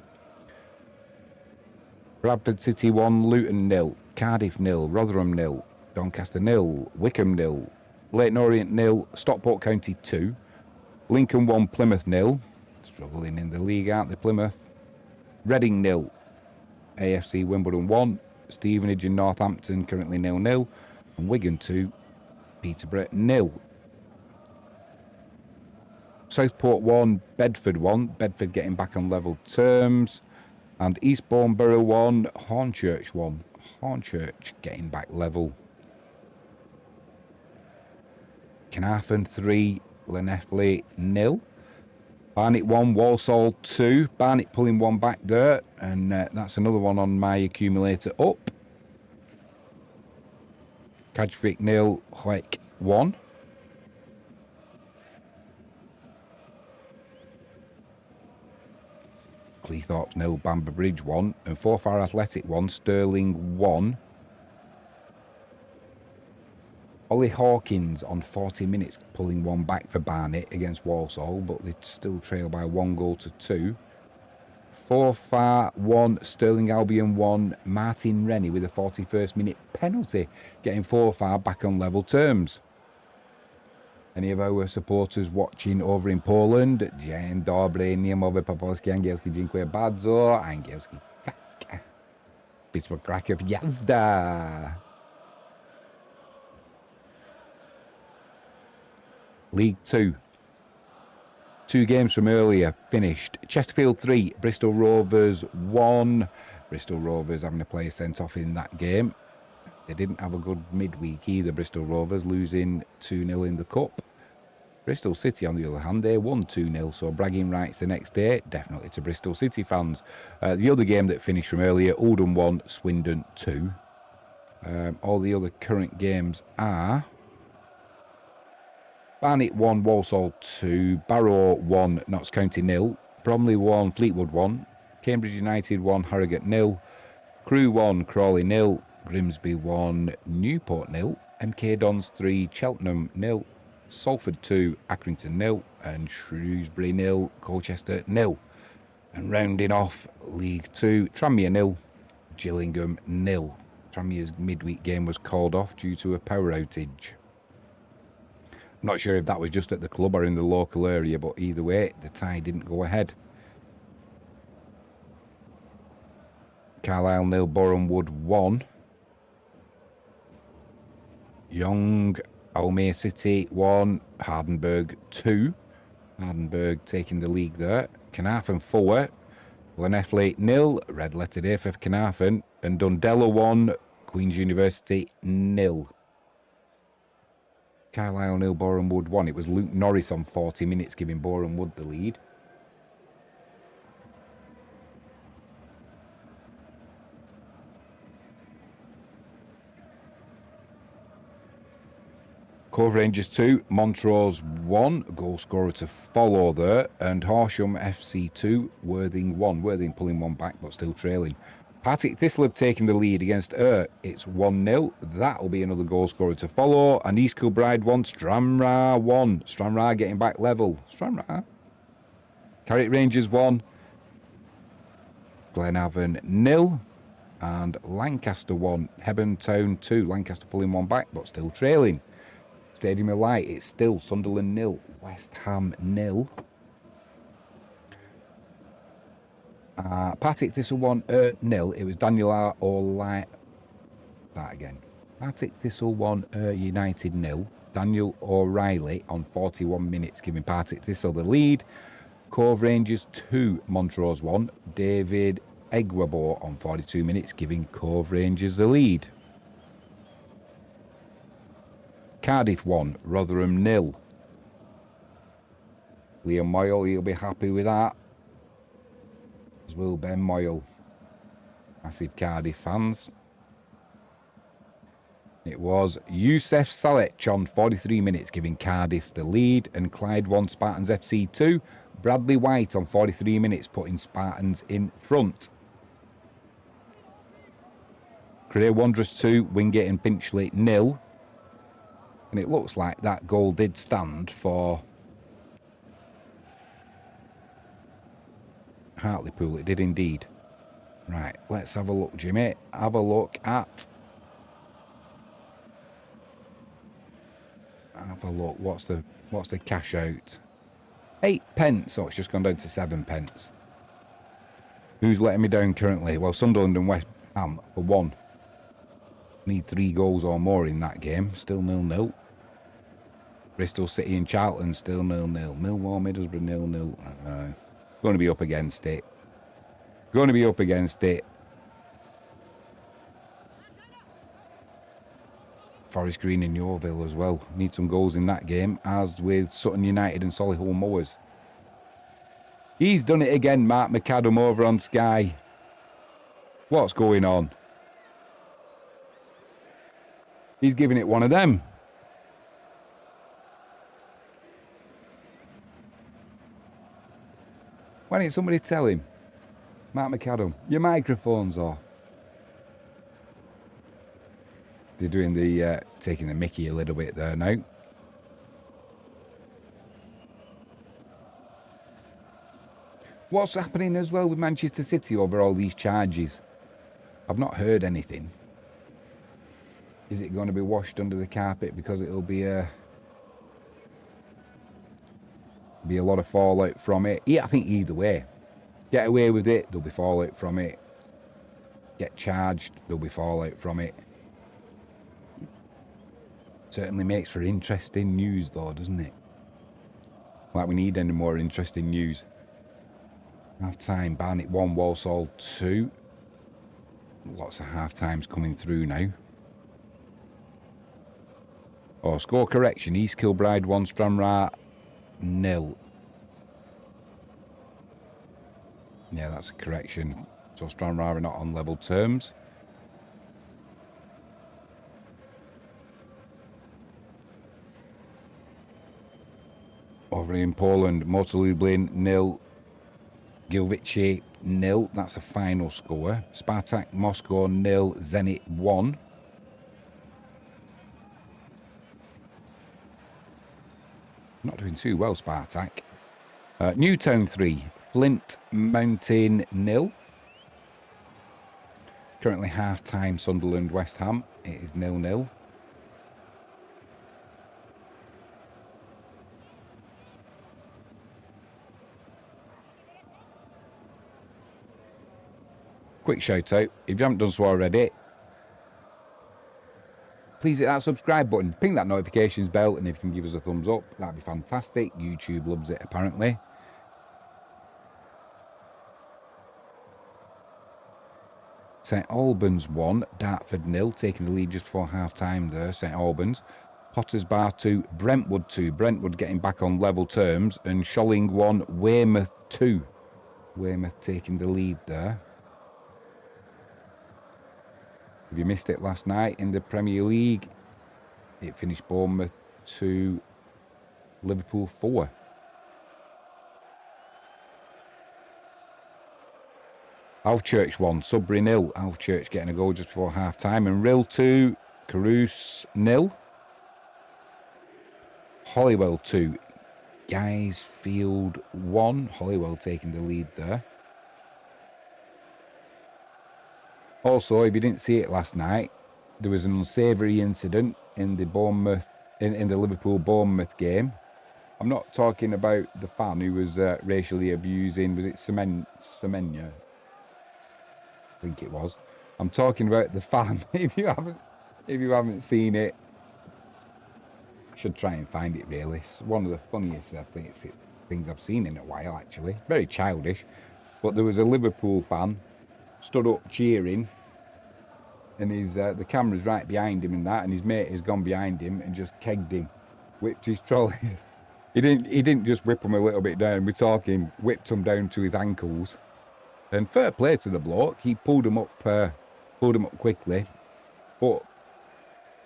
Bradford City 1, Luton 0, Cardiff 0, Rotherham 0, Doncaster 0, Wickham 0, Leyton Orient 0, Stockport County 2, Lincoln 1, Plymouth 0. Struggling in the league, aren't they, Plymouth? Reading 0, AFC Wimbledon 1, Stevenage and Northampton currently 0-0, and Wigan 2, Peterborough 0. Southport 1, Bedford 1. Bedford getting back on level terms. And Eastbourne Borough 1, Hornchurch 1. Hornchurch getting back level. Carnarvon 3, Llanelli 0. Barnet 1, Walsall 2. Barnet pulling one back there. And that's another one on my accumulator up. Cadgwick 0, Hoek 1. Cleethorpes 0, Bamber Bridge 1, and Forfar Athletic 1, Stirling 1. Ollie Hawkins on 40 minutes pulling one back for Barnet against Walsall, but they still trail by 1-2. Forfar 1, Stirling Albion 1, Martin Rennie with a 41st minute penalty, getting Forfar back on level terms. Any of our supporters watching over in Poland? Dzień dobry, nie mówię po polsku, angielski, dziękuję bardzo, angielski, tak. Wisła Kraków, jazda! League 2. 2 games from earlier finished. Chesterfield 3, Bristol Rovers 1. Bristol Rovers having a player sent off in that game. They didn't have a good midweek either, Bristol Rovers, losing 2-0 in the Cup. Bristol City, on the other hand, they won 2-0, so bragging rights the next day, definitely to Bristol City fans. The other game that finished from earlier, Oldham 1, Swindon 2. All the other current games are Barnet 1, Walsall 2, Barrow 1, Notts County 0, Bromley 1, Fleetwood 1, Cambridge United 1, Harrogate 0, Crewe 1, Crawley 0, Grimsby 1, Newport 0, MK Dons 3, Cheltenham 0, Salford 2, Accrington 0, and Shrewsbury 0, Colchester 0. And rounding off League 2, Tranmere 0, Gillingham 0. Tranmere's midweek game was called off due to a power outage. Not sure if that was just at the club or in the local area, but either way, the tie didn't go ahead. Carlisle 0, Boreham Wood 1. Young, Almere City 1, Hardenberg 2. Hardenberg taking the league there. Carnarvon 4, Gleneffley 0, red letter A for Carnarvon, and Dundela 1, Queen's University 0. Carlisle 0, Boreham Wood 1. It was Luke Norris on 40 minutes giving Boreham Wood the lead. Cove Rangers 2, Montrose 1, goal scorer to follow there, and Horsham FC 2, Worthing 1. Worthing pulling one back but still trailing. Partick Thistle have taken the lead against it's 1-0. That'll be another goal scorer to follow. And East Kilbride 1, Stranraer 1. Stranraer getting back level. Stranraer. Carrick Rangers 1, Glenavon 0, and Lancaster 1, Hebburn Town 2. Lancaster pulling one back but still trailing. Stadium of Light, it's still Sunderland 0, West Ham 0. Partick Thistle 1, 0. It was Daniel O'Reilly. That again. Partick Thistle 1, United 0. Daniel O'Reilly on 41 minutes, giving Partick Thistle the lead. Cove Rangers 2, Montrose 1. David Egwabo on 42 minutes, giving Cove Rangers the lead. Cardiff 1, Rotherham 0. Liam Moyle, he'll be happy with that. As will Ben Moyle. Massive Cardiff fans. It was Youssef Saleh on 43 minutes giving Cardiff the lead, and Clyde 1, Spartans FC 2. Bradley White on 43 minutes putting Spartans in front. Crewe Wanderers 2, Wingate and Pinchley 0. And it looks like that goal did stand for Hartlepool. It did indeed. Right, let's have a look, Jimmy. Have a look at... Have a look. What's the cash out? 8 pence. So it's just gone down to 7 pence. Who's letting me down currently? Well, Sunderland and West Ham for 1. Need 3 goals or more in that game. Still 0-0. Bristol City and Charlton still 0-0. Millwall, Middlesbrough 0-0. Going to be up against it. Going to be up against it. Forest Green and Yeovil as well. Need some goals in that game, as with Sutton United and Solihull Mowers. He's done it again, Mark McAdam over on Sky. What's going on? He's giving it one of them. Why didn't somebody tell him? Mark McAdam, your microphone's off. They're doing the taking the mickey a little bit there now. What's happening as well with Manchester City over all these charges? I've not heard anything. Is it going to be washed under the carpet because it'll be a lot of fallout from it? Yeah, I think either way. Get away with it, there'll be fallout from it. Get charged, there'll be fallout from it. Certainly makes for interesting news though, doesn't it? Like we need any more interesting news. Half time, Barnet 1, Walsall 2. Lots of half times coming through now. Oh, score correction. East Kilbride 1, Stranraer 0. Yeah, that's a correction. So Stranraer are not on level terms. Over in Poland, Motor Lublin 0. Gilvici 0. That's a final score. Spartak Moscow 0. Zenit 1. Not doing too well, Spartak. Newtown 3. Flint Mountain 0. Currently half-time Sunderland West Ham. It is 0-0. Quick shout out, if you haven't done so already, please hit that subscribe button, ping that notifications bell, and if you can give us a thumbs up, that'd be fantastic. YouTube loves it apparently. St Albans 1, Dartford 0, taking the lead just before half-time there, St Albans. Potters Bar 2, Brentwood 2, Brentwood getting back on level terms, and Sholing 1, Weymouth 2. Weymouth taking the lead there. If you missed it last night in the Premier League, it finished Bournemouth 2, Liverpool 4. Alvechurch 1, Sudbury 0. Alvechurch getting a goal just before half-time. And Rill 2, Carouse 0. Holywell 2, Guysfield 1. Holywell taking the lead there. Also, if you didn't see it last night, there was an unsavoury incident in the Bournemouth, in the Liverpool-Bournemouth game. I'm not talking about the fan who was racially abusing, was it Semenya? I think it was. I'm talking about the fan. If you haven't seen it, I should try and find it really. It's one of the funniest things I've seen in a while actually. Very childish. But there was a Liverpool fan stood up cheering, and the camera's right behind him and that, and his mate has gone behind him and just kegged him, whipped his trolley. He didn't just whip him a little bit down. We're talking whipped him down to his ankles. And fair play to the bloke, he pulled him up quickly, but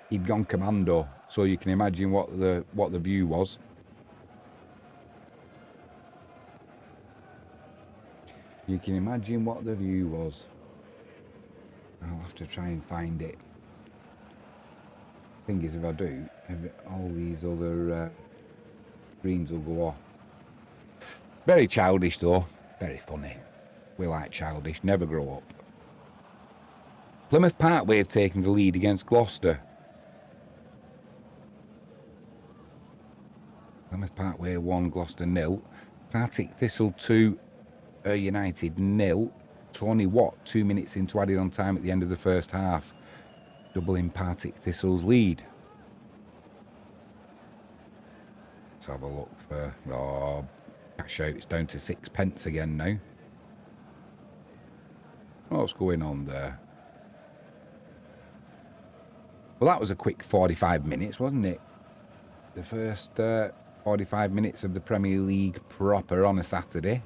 he'd gone commando. So you can imagine what the view was. You can imagine what the view was. I'll have to try and find it. Thing is, if I do, all these other screens will go off. Very childish though, very funny. We like childish, never grow up. Plymouth Parkway have taken the lead against Gloucester. Plymouth Parkway 1, Gloucester 0. Partick Thistle 2, United 0. Tony Watt 2 minutes into added on time at the end of the first half, doubling Partick Thistle's lead. Let's have a look for cash out. It's down to 6p again now. What's going on there? Well, that was a quick 45 minutes, wasn't it? The first 45 minutes of the Premier League proper on a Saturday.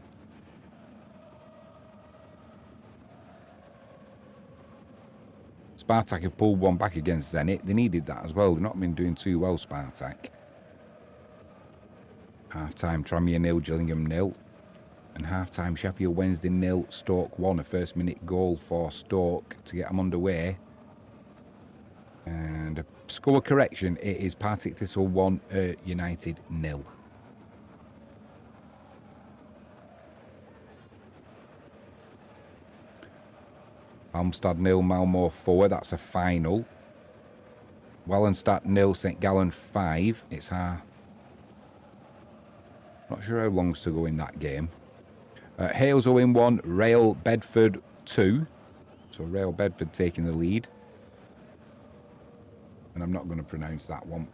Spartak have pulled one back against Zenit. They needed that as well. They've not been doing too well, Spartak. Half-time, Tranmere 0, Gillingham 0. And half-time, Sheffield Wednesday 0, Stoke 1. A first-minute goal for Stoke to get them underway. And a score correction, it is Partick Thistle 1, United 0. Halmstad 0, Malmo 4. That's a final. Wallenstadt 0, St Gallen 5. It's not sure how long's to go in that game. Hales 0-1, Rail Bedford 2. So Rail Bedford taking the lead. And I'm not going to pronounce that one.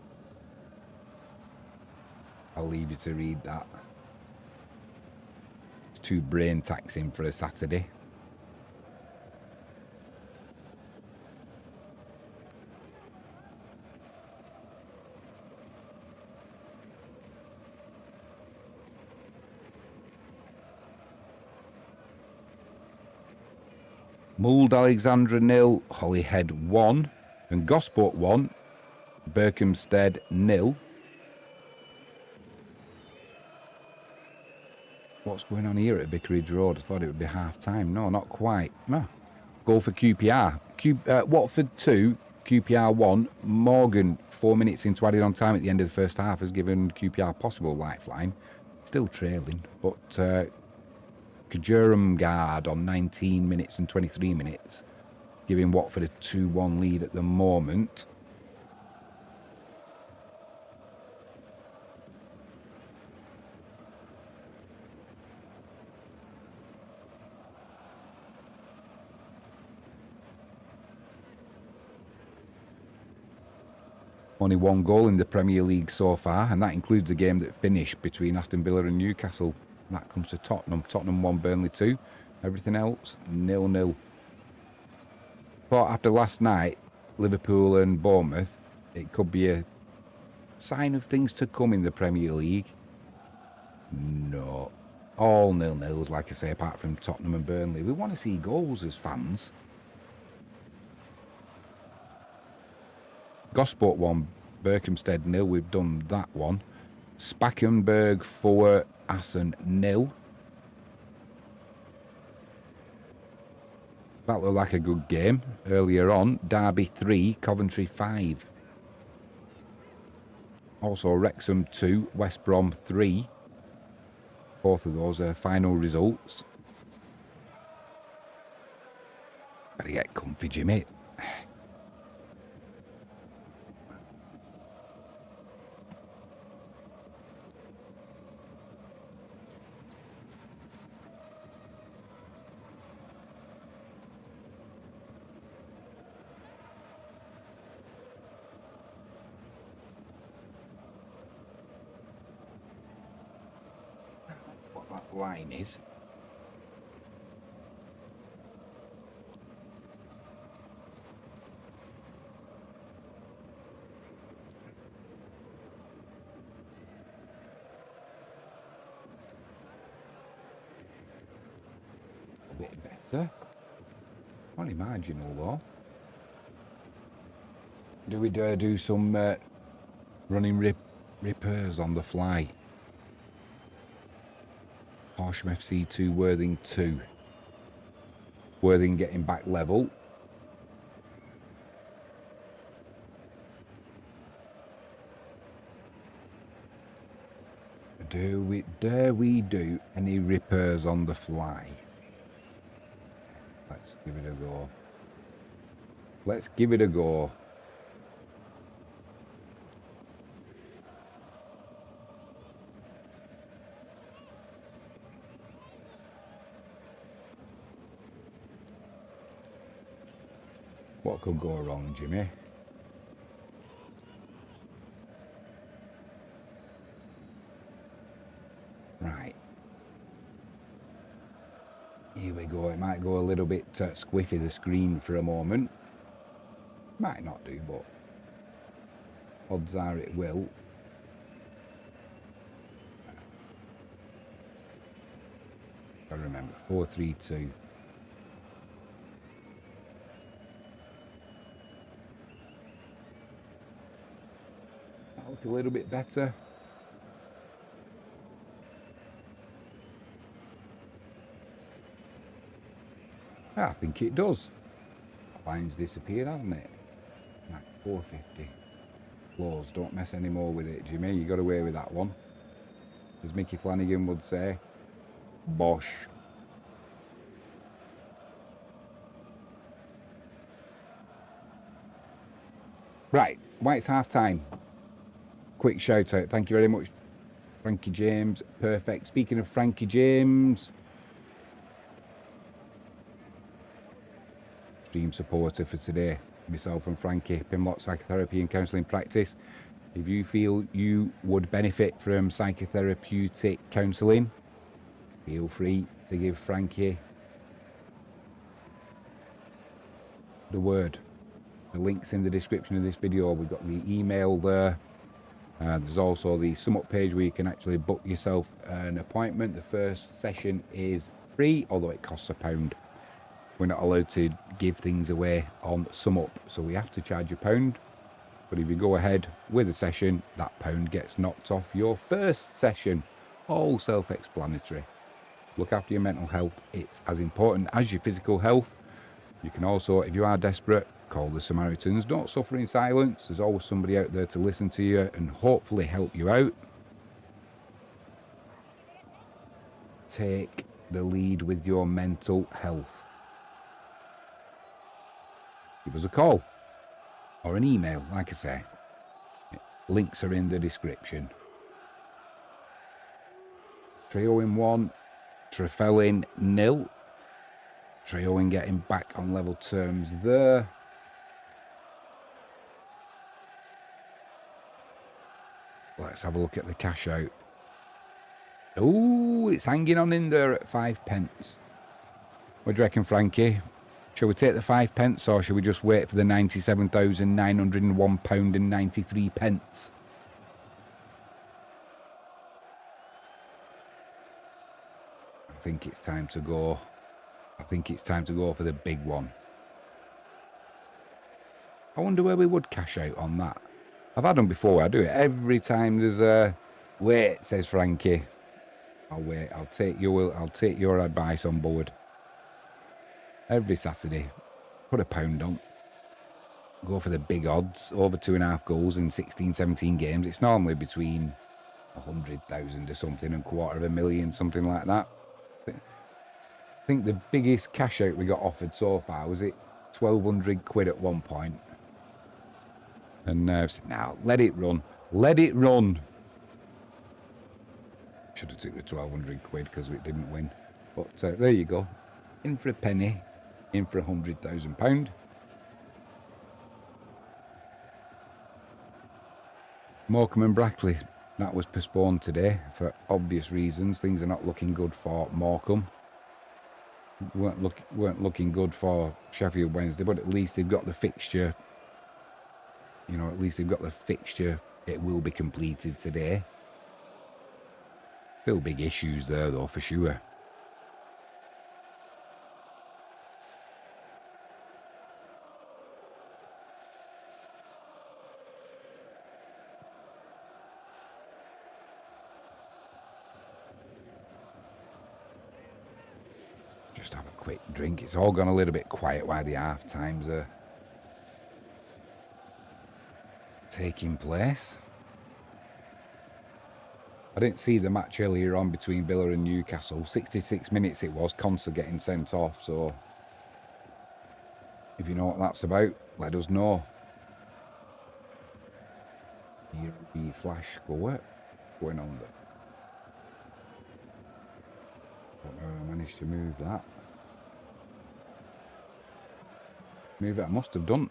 I'll leave you to read that. It's too brain taxing for a Saturday. Mould Alexandra 0, Holyhead 1, and Gosport 1, Berkhamsted 0. What's going on here at Vicarage Road? I thought it would be half-time. No, not quite. No. Goal for QPR. Watford 2, QPR 1. Morgan, 4 minutes into added on time at the end of the first half, has given QPR possible lifeline. Still trailing, but Kajurum Guard on 19 minutes and 23 minutes, giving Watford a 2-1 lead at the moment. Only one goal in the Premier League so far, and that includes the game that finished between Aston Villa and Newcastle. That comes to Tottenham. Tottenham 1, Burnley 2. Everything else, 0-0. But after last night, Liverpool and Bournemouth, it could be a sign of things to come in the Premier League. No. All 0-0s, like I say, apart from Tottenham and Burnley. We want to see goals as fans. Gosport 1, Berkhamsted 0. We've done that one. Spakenburg 4, Assen 0. That looked like a good game earlier on. Derby 3, Coventry 5. Also Wrexham 2, West Brom 3. Both of those are final results. Better get comfy, Jimmy. Line is a bit better. Only marginal though. Do we dare do some running repairs on the fly? Horsham FC 2, Worthing 2. Worthing getting back level. Dare we do any repairs on the fly? Let's give it a go. Let's give it a go. What could go wrong, Jimmy? Right. Here we go. It might go a little bit squiffy, the screen, for a moment. Might not do, but odds are it will. Gotta remember, 4-3-2. Look a little bit better. I think it does. That line's disappeared, hasn't it? Right, 450. Close. Don't mess any more with it, Jimmy. You got away with that one. As Mickey Flanagan would say, bosh. Right, why it's half time. Quick shout out. Thank you very much, Frankie James. Perfect. Speaking of Frankie James, stream supporter for today. Myself and Frankie, Pimlott Psychotherapy and Counselling Practice. If you feel you would benefit from psychotherapeutic counselling, feel free to give Frankie the word. The link's in the description of this video. We've got the email there. There's also the sum up page where you can actually book yourself an appointment. The first session is free, although it costs £1. We're not allowed to give things away on sum up, so we have to charge £1. But if you go ahead with a session, that £1 gets knocked off your first session. All self-explanatory. Look after your mental health. It's as important as your physical health. You can also, if you are desperate, call the Samaritans. Don't suffer in silence. There's always somebody out there to listen to you and hopefully help you out. Take the lead with your mental health. Give us a call or an email, like I say. Links are in the description. Trio in 1, Trefellin 0. Trio in getting back on level terms there. Let's have a look at the cash out. Oh, it's hanging on in there at 5 pence. What do you reckon, Frankie? Shall we take the 5 pence or shall we just wait for the £97,901.93? I think it's time to go. I think it's time to go for the big one. I wonder where we would cash out on that. I've had them before. I do it every time there's a wait, says Frankie. I'll wait. I'll take your advice on board. Every Saturday, put £1 on. Go for the big odds, over 2.5 goals in 16, 17 games. It's normally between 100,000 or something and £250,000, something like that. I think the biggest cash out we got offered so far was it £1,200 at one point. And now let it run. Let it run. Should have took the £1,200 because it didn't win. But there you go. In for a penny. In for £100,000. Morecambe and Brackley. That was postponed today for obvious reasons. Things are not looking good for Morecambe. Weren't looking good for Sheffield Wednesday, but at least they've got the fixture. You know, at least they've got the fixture. It will be completed today. Still big issues there, though, for sure. Just have a quick drink. It's all gone a little bit quiet while the half times are taking place. I didn't see the match earlier on between Villa and Newcastle. 66 minutes it was, Conser getting sent off. So if you know what that's about, let us know. Here the Flashscore going on there. Don't know how I managed to move that. Move it, I must have done.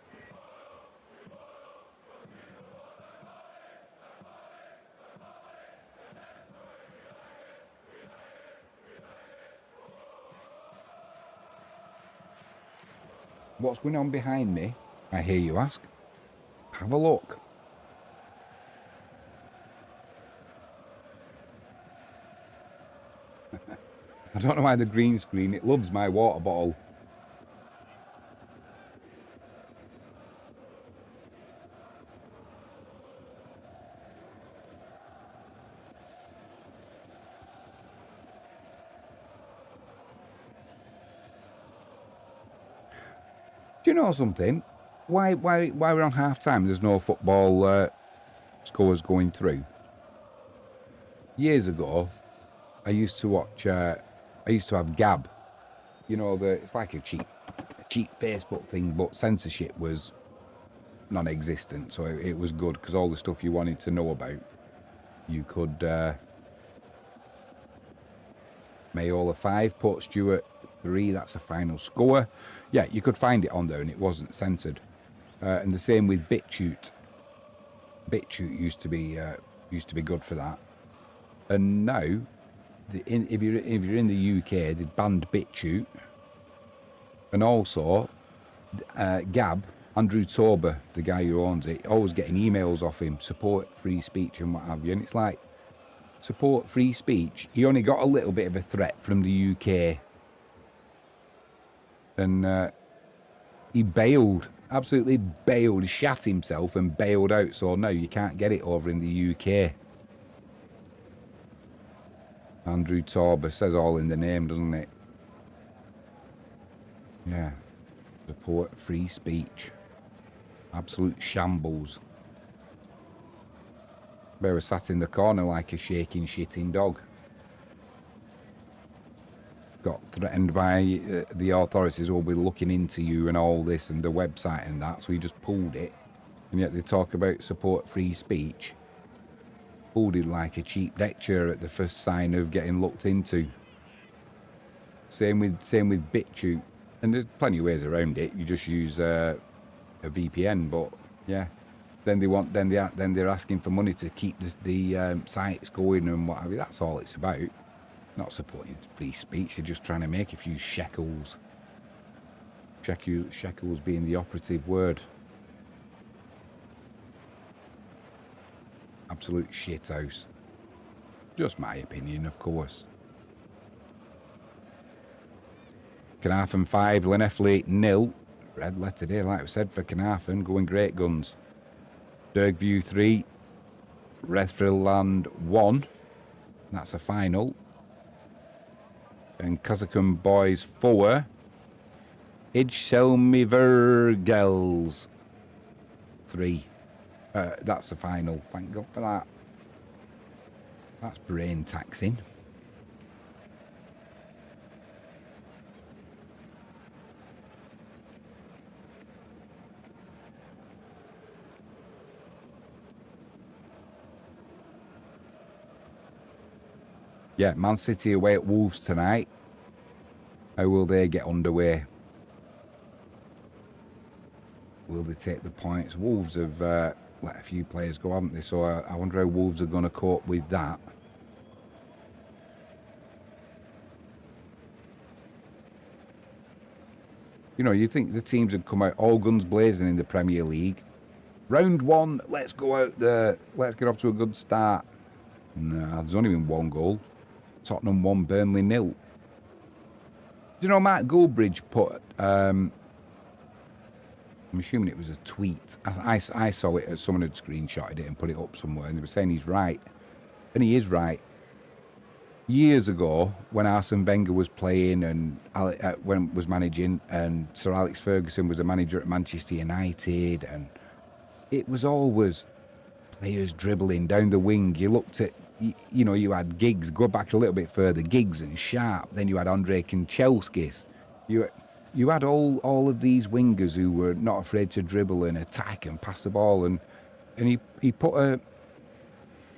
What's going on behind me? I hear you ask. Have a look. I don't know why the green screen, it loves my water bottle. Do you know something? Why we're on half time? There's no football scores going through. Years ago, I used to watch. I used to have Gab. You know, it's like a cheap Facebook thing, but censorship was non-existent, so it was good because all the stuff you wanted to know about, you could. Mayola 5, Port Stewart 3. That's the final score. Yeah, you could find it on there, and it wasn't censored. And the same with BitChute. BitChute used to be good for that. And now, if you're in the UK, they banned BitChute, and also Gab, Andrew Tober, the guy who owns it, always getting emails off him, support free speech and what have you. And it's like, support free speech. He only got a little bit of a threat from the UK, and he bailed, absolutely bailed, shat himself and bailed out. So no, you can't get it over in the UK. Andrew Torber says all in the name, doesn't it? Yeah. Support free speech. Absolute shambles. Bear sat in the corner like a shaking, shitting dog. Got threatened by the authorities who will be looking into you and all this and the website and that, so he just pulled it. And yet they talk about support free speech. Pulled it like a cheap deck chair at the first sign of getting looked into. Same with BitChute. And there's plenty of ways around it. You just use a VPN, but yeah. Then they're asking for money to keep the sites going and what have you. That's all it's about. Not supporting free speech. They're just trying to make a few shekels. Shekels being the operative word. Absolute shithouse. Just my opinion, of course. Carnarvon 5, Llanelli 0. Red letter day, like we said, for Carnarvon, going great guns. Dergview 3, Rethrilland 1. That's a final. And Kazakum Boys 4. Idselmivergels 3. That's the final. Thank God for that. That's brain taxing. Yeah, Man City away at Wolves tonight. How will they get underway? Will they take the points? Wolves have let a few players go, haven't they? So I wonder how Wolves are going to cope with that. You know, you think the teams would come out all guns blazing in the Premier League. Round 1, let's go out there. Let's get off to a good start. Nah, there's only been one goal. Tottenham 1, Burnley 0. Do you know Mark Goldbridge put... I'm assuming it was a tweet. I saw it, someone had screenshotted it and put it up somewhere, and they were saying he's right. And he is right. Years ago, when Arsene Wenger was playing and when was managing, and Sir Alex Ferguson was the manager at Manchester United, and it was always players dribbling down the wing. You looked at, you know, you had Giggs, go back a little bit further, Giggs and Sharp. Then you had Andre Kanchelskis. You had all of these wingers who were not afraid to dribble and attack and pass the ball. And he put a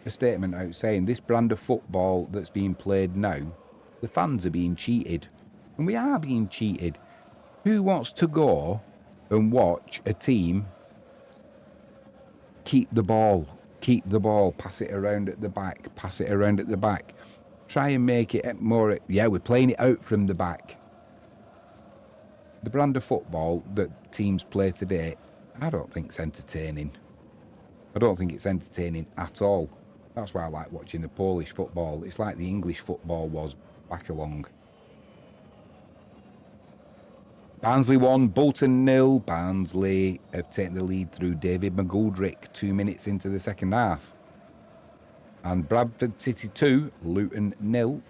statement out saying this brand of football that's being played now, the fans are being cheated. And we are being cheated. Who wants to go and watch a team keep the ball, pass it around at the back, try and make it more, yeah, we're playing it out from the back. The brand of football that teams play today, I don't think it's entertaining. I don't think it's entertaining at all. That's why I like watching the Polish football. It's like the English football was back along. Barnsley 1, Bolton 0. Barnsley have taken the lead through David McGoldrick 2 minutes into the second half. And Bradford City 2, Luton 0.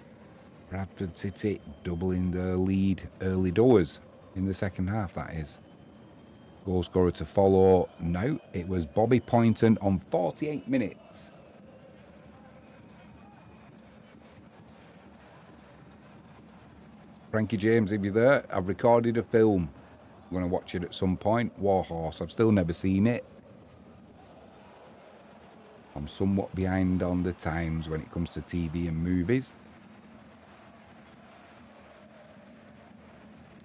Bradford City doubling their lead early doors in the second half, that is. Goal scorer to follow. No, it was Bobby Poynton on 48 minutes. Frankie James, if you're there, I've recorded a film. I'm going to watch it at some point. Warhorse, I've still never seen it. I'm somewhat behind on the times when it comes to TV and movies.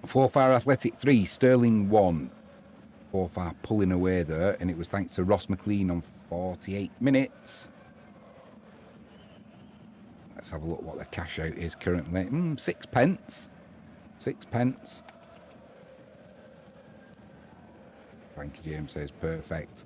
Forfar Athletic 3, Sterling 1. Forfar pulling away there, and it was thanks to Ross McLean on 48 minutes. Let's have a look what the cash out is currently. 6 pence. 6 pence. Frankie James says perfect.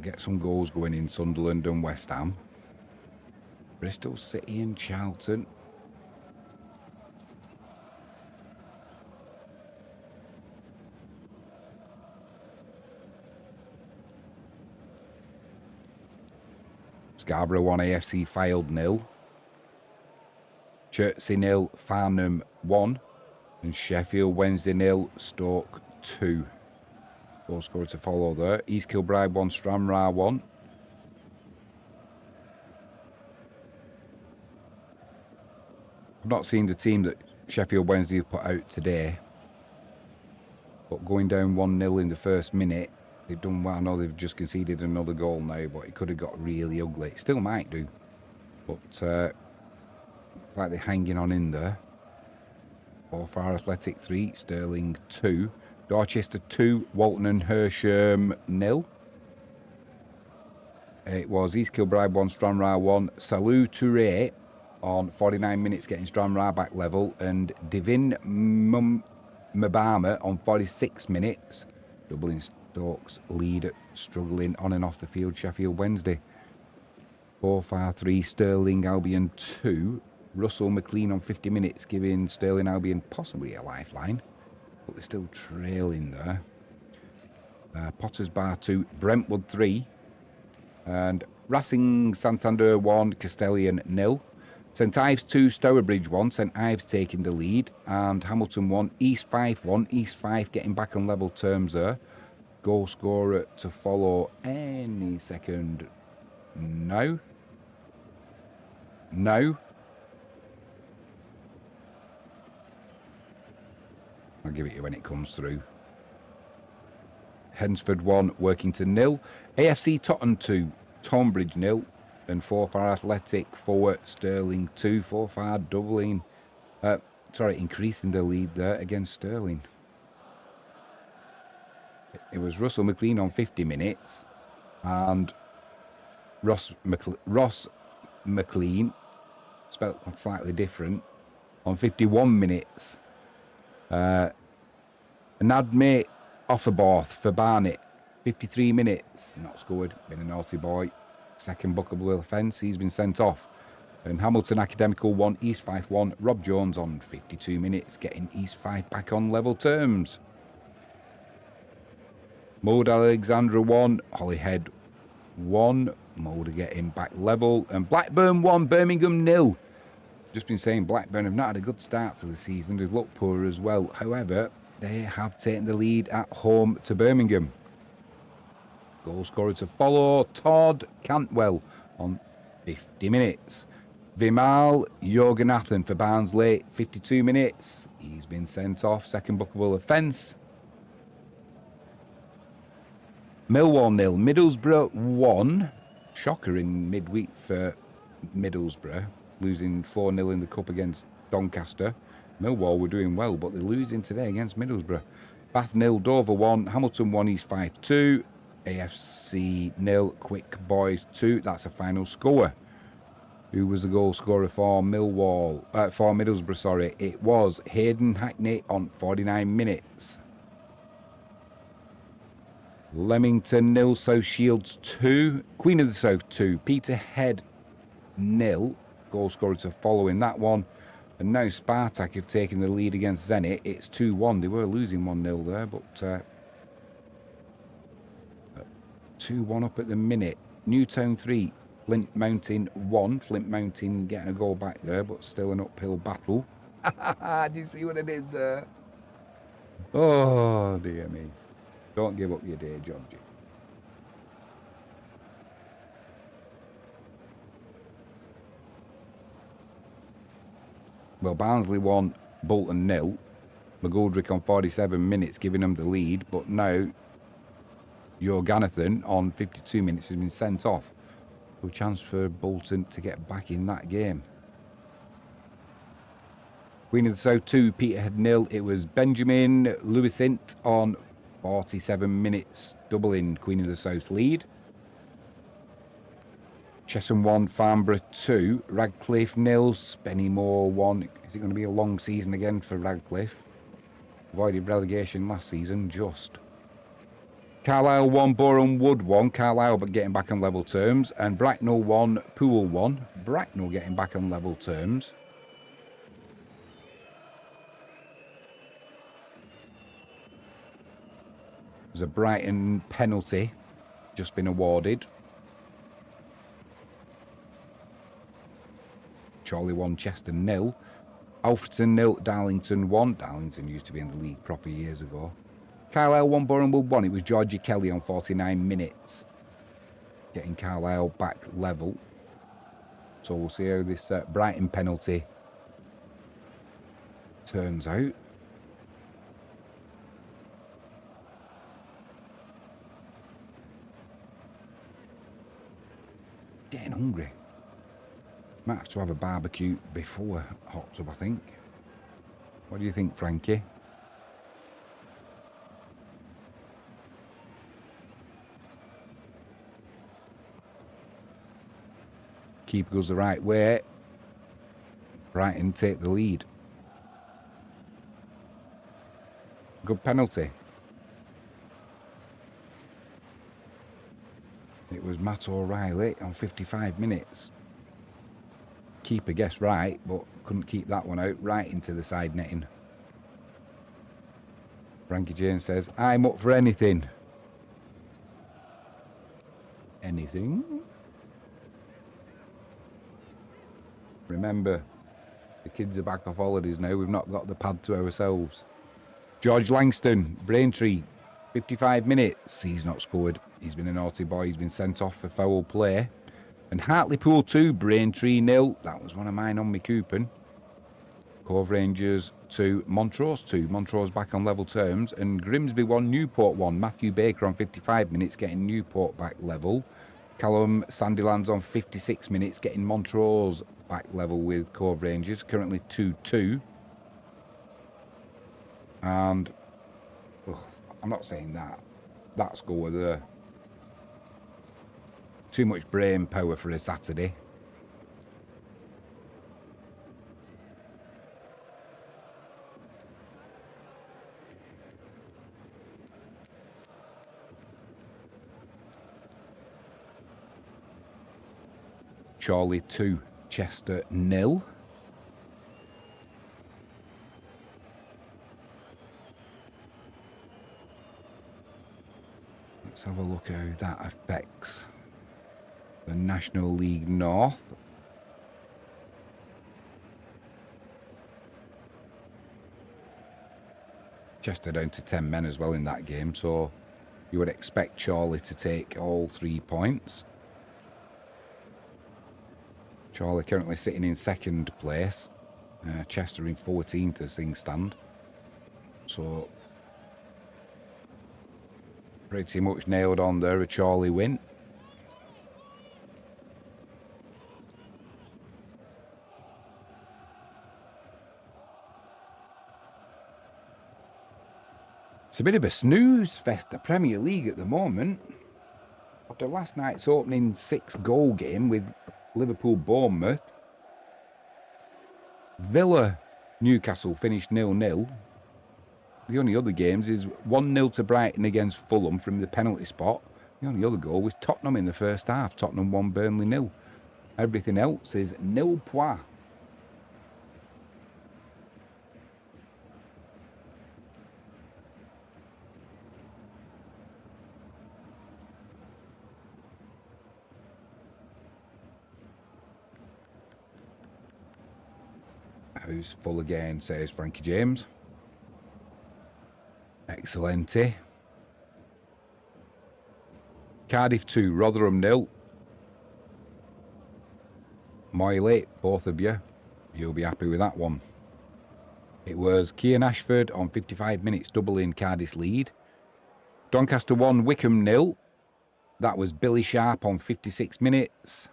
Get some goals going in Sunderland and West Ham. Bristol City and Charlton. Scarborough 1, AFC Fylde 0. Chertsey 0, Farnham 1. And Sheffield Wednesday 0, Stoke 2. Goal scorer to follow there. East Kilbride 1, Stranraer 1. I've not seen the team that Sheffield Wednesday have put out today. But going down 1-0 in the first minute, they've done well. I know they've just conceded another goal now, but it could have got really ugly. It still might do. But it's like they're hanging on in there. Forfar Athletic 3, Sterling 2. Dorchester 2, Walton and Hersham 0. It was East Kilbride 1, Stranraer 1. Salou Touré on 49 minutes getting Stranraer back level. And Divin Mbama on 46 minutes. Doubling Stoke's lead, struggling on and off the field. Sheffield Wednesday. Forfar 3, Sterling Albion 2. Russell McLean on 50 minutes giving Sterling Albion possibly a lifeline. But they're still trailing there. Potters Bar 2, Brentwood 3. And Racing Santander 1, Castellian 0. St Ives 2, Stourbridge 1. St Ives taking the lead. And Hamilton 1, East Fife 1. East Fife getting back on level terms there. Goal scorer to follow any second. No. No. I'll give it you when it comes through. Hensford 1, Workington 0. AFC Totton 2, Tonbridge 0. And Forfar Athletic 4, Sterling 2. Forfar doubling, increasing the lead there against Sterling. It was Russell McLean on 50 minutes. And Ross McLean, spelled slightly different, on 51 minutes. Nadme Offerborth for Barnet, 53 minutes, not scored, been a naughty boy. Second bookable offence, he's been sent off. And Hamilton Academical 1, East Fife 1, Rob Jones on 52 minutes, getting East Fife back on level terms. Mulder Alexandra 1, Holyhead 1, Mulder getting back level. And Blackburn 1, Birmingham 0. Just been saying Blackburn have not had a good start to the season. They've looked poor as well. However, they have taken the lead at home to Birmingham. Goal scorer to follow, Todd Cantwell on 50 minutes. Vimal Yoganathan for Barnsley, 52 minutes. He's been sent off. Second bookable offence. Millwall 0, Middlesbrough 1. Shocker in midweek for Middlesbrough, losing 4-0 in the cup against Doncaster. Millwall were doing well, but they're losing today against Middlesbrough. Bath 0, Dover 1, Hamilton 1, East Fife 2, AFC 0, Quick Boys 2. That's a final score. Who was the goal scorer for Middlesbrough, sorry. It was Hayden Hackney on 49 minutes. Leamington 0, South Shields 2, Queen of the South 2, Peterhead nil. Goal scorer to follow in that one. And now Spartak have taken the lead against Zenit. It's 2-1. They were losing 1-0 there, but 2-1 up at the minute. Newtown 3, Flint Mountain 1. Flint Mountain getting a goal back there, but still an uphill battle. Did you see what I did there? Oh, dear me. Don't give up your day, Georgie. Well, Barnsley 1, Bolton 0. McGoldrick on 47 minutes giving them the lead, but now Jorganathan on 52 minutes has been sent off. So a chance for Bolton to get back in that game. Queen of the South 2, Peterhead 0. It was Benjamin Lewisint on 47 minutes, doubling Queen of the South lead. Chesham 1, Farnborough 2, Radcliffe 0, Spennymoor 1. Is it going to be a long season again for Radcliffe? Avoided relegation last season, just. Carlisle 1, Boreham Wood 1. Carlisle but getting back on level terms. And Bracknell 1, Poole 1. Bracknell getting back on level terms. There's a Brighton penalty just been awarded. Chorley 1, Chester 0. Alfreton 0, Darlington 1. Darlington used to be in the league proper years ago. Carlisle 1, Boreham Wood 1. It was Georgie Kelly on 49 minutes. Getting Carlisle back level. So we'll see how this Brighton penalty turns out. Getting hungry. Might have to have a barbecue before hot tub, I think. What do you think, Frankie? Keeper goes the right way. Brighton take the lead. Good penalty. It was Matt O'Reilly on 55 minutes. Keeper guessed right, but couldn't keep that one out. Right into the side netting. Frankie James says, I'm up for anything. Anything? Remember, the kids are back off holidays now. We've not got the pad to ourselves. George Langston, Braintree, 55 minutes. He's not scored. He's been a naughty boy. He's been sent off for foul play. And Hartlepool 2, Braintree 0. That was one of mine on my coupon. Cove Rangers 2, Montrose 2. Montrose back on level terms. And Grimsby 1, Newport 1. Matthew Baker on 55 minutes getting Newport back level. Callum Sandilands on 56 minutes getting Montrose back level with Cove Rangers. Currently 2-2. And I'm not saying that. That score there. Too much brain power for a Saturday. Chorley 2, Chester 0. Let's have a look how that affects the National League North. Chester down to 10 men as well in that game, so you would expect Chorley to take all 3 points. Chorley currently sitting in second place. Chester in 14th as things stand. So pretty much nailed on there, a Chorley win. It's a bit of a snooze fest, the Premier League at the moment. After last night's opening 6-goal game with Liverpool-Bournemouth, Villa-Newcastle finished 0-0. The only other games is 1-0 to Brighton against Fulham from the penalty spot. The only other goal was Tottenham in the first half. Tottenham 1, Burnley 0. Everything else is nil points. Who's full again, says Frankie James. Excellente. Cardiff 2, Rotherham 0. Moyle, both of you. You'll be happy with that one. It was Kian Ashford on 55 minutes, doubling Cardiff's lead. Doncaster 1, Wickham 0. That was Billy Sharp on 56 minutes.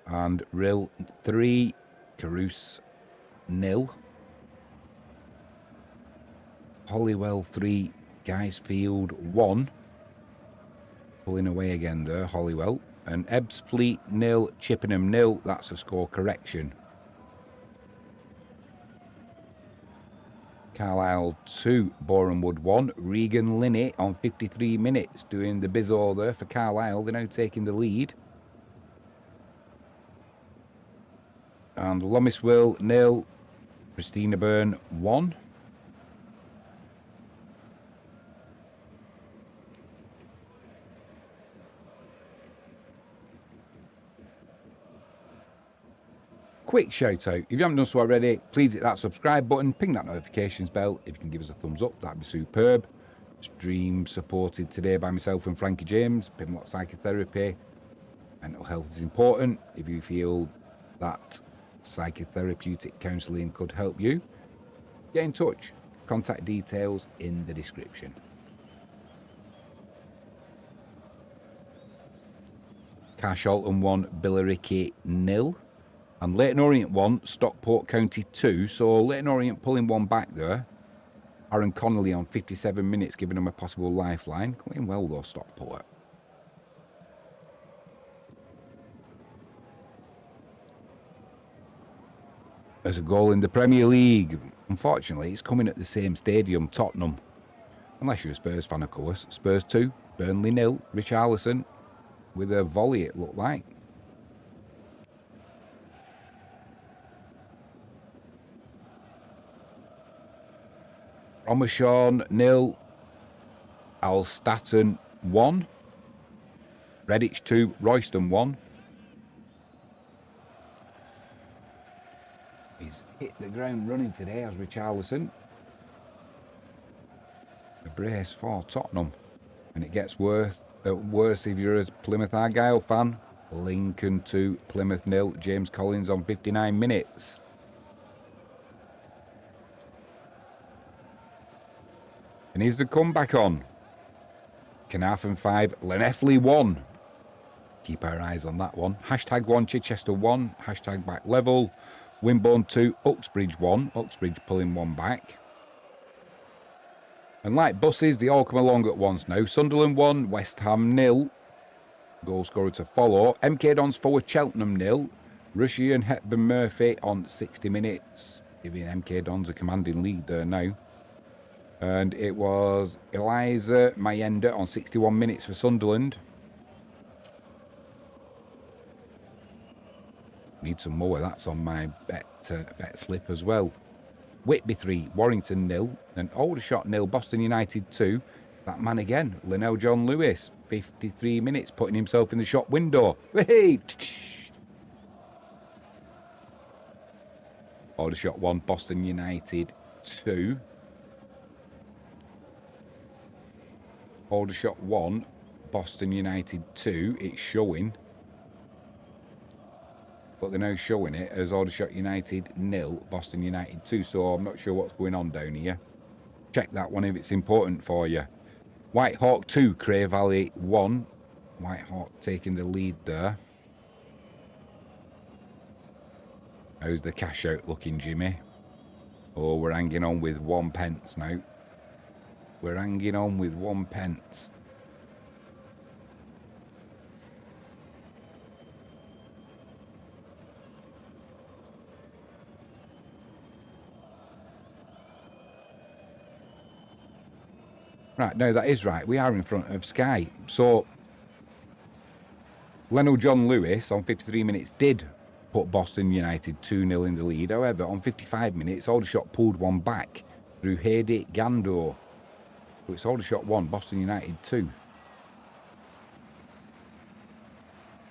And Rill 3, Caruso 0. Hollywell 3, Guysfield 1. Pulling away again there, Hollywell. And Ebbsfleet 0, Chippenham 0. That's a score correction. Carlisle 2, Borehamwood 1. Regan Linney on 53 minutes doing the bizzo there for Carlisle. They're now taking the lead. And Lomiswell 0, Christina Byrne 1. Quick shout out, if you haven't done so already, please hit that subscribe button, ping that notifications bell. If you can give us a thumbs up, that'd be superb. Stream supported today by myself and Frankie James, Pimlott Psychotherapy. Mental health is important. If you feel that psychotherapeutic counselling could help you, get in touch. Contact details in the description. Carshalton 1, Billericay 0. And Leyton Orient 1, Stockport County 2. So Leyton Orient pulling one back there. Aaron Connolly on 57 minutes, giving them a possible lifeline. Going well though, Stockport. There's a goal in the Premier League. Unfortunately, it's coming at the same stadium, Tottenham. Unless you're a Spurs fan, of course. Spurs 2, Burnley 0. Richarlison with a volley, it looked like. Romershorn 0, Alstaton 1, Redditch 2, Royston 1. He's hit the ground running today as Richarlison. A brace for Tottenham. And it gets worse if you're a Plymouth Argyle fan. Lincoln 2, Plymouth 0, James Collins on 59 minutes. And here's the comeback on. Carnarvon 5, Llanelli 1. Keep our eyes on that one. Hashtag 1, Chichester 1. Hashtag back level. Wimborne 2, Uxbridge 1. Uxbridge pulling one back. And like buses, they all come along at once now. Sunderland 1, West Ham 0. Goal scorer to follow. MK Dons forward, Cheltenham 0. Rushy and Hepburn Murphy on 60 minutes. Giving MK Dons a commanding lead there now. And it was Eliza Mayenda on 61 minutes for Sunderland. Need some more. That's on my bet slip as well. Whitby 3, Warrington 0. And Aldershot 0, Boston United 2. That man again, Linnell John Lewis, 53 minutes, putting himself in the shop window. Hey! Aldershot 1, Boston United 2. Aldershot 1, Boston United 2, it's showing. But they're now showing it as Aldershot United 0, Boston United 2. So I'm not sure what's going on down here. Check that one if it's important for you. White Hawk 2, Cray Valley 1. White Hawk taking the lead there. How's the cash out looking, Jimmy? Oh, we're hanging on with 1 pence now. We're hanging on with 1 pence. Right, no, that is right. We are in front of Sky. So, Leno John Lewis on 53 minutes did put Boston United 2-0 in the lead. However, on 55 minutes, Aldershot pulled one back through Heidi Gando. So it's Aldershot 1, Boston United 2.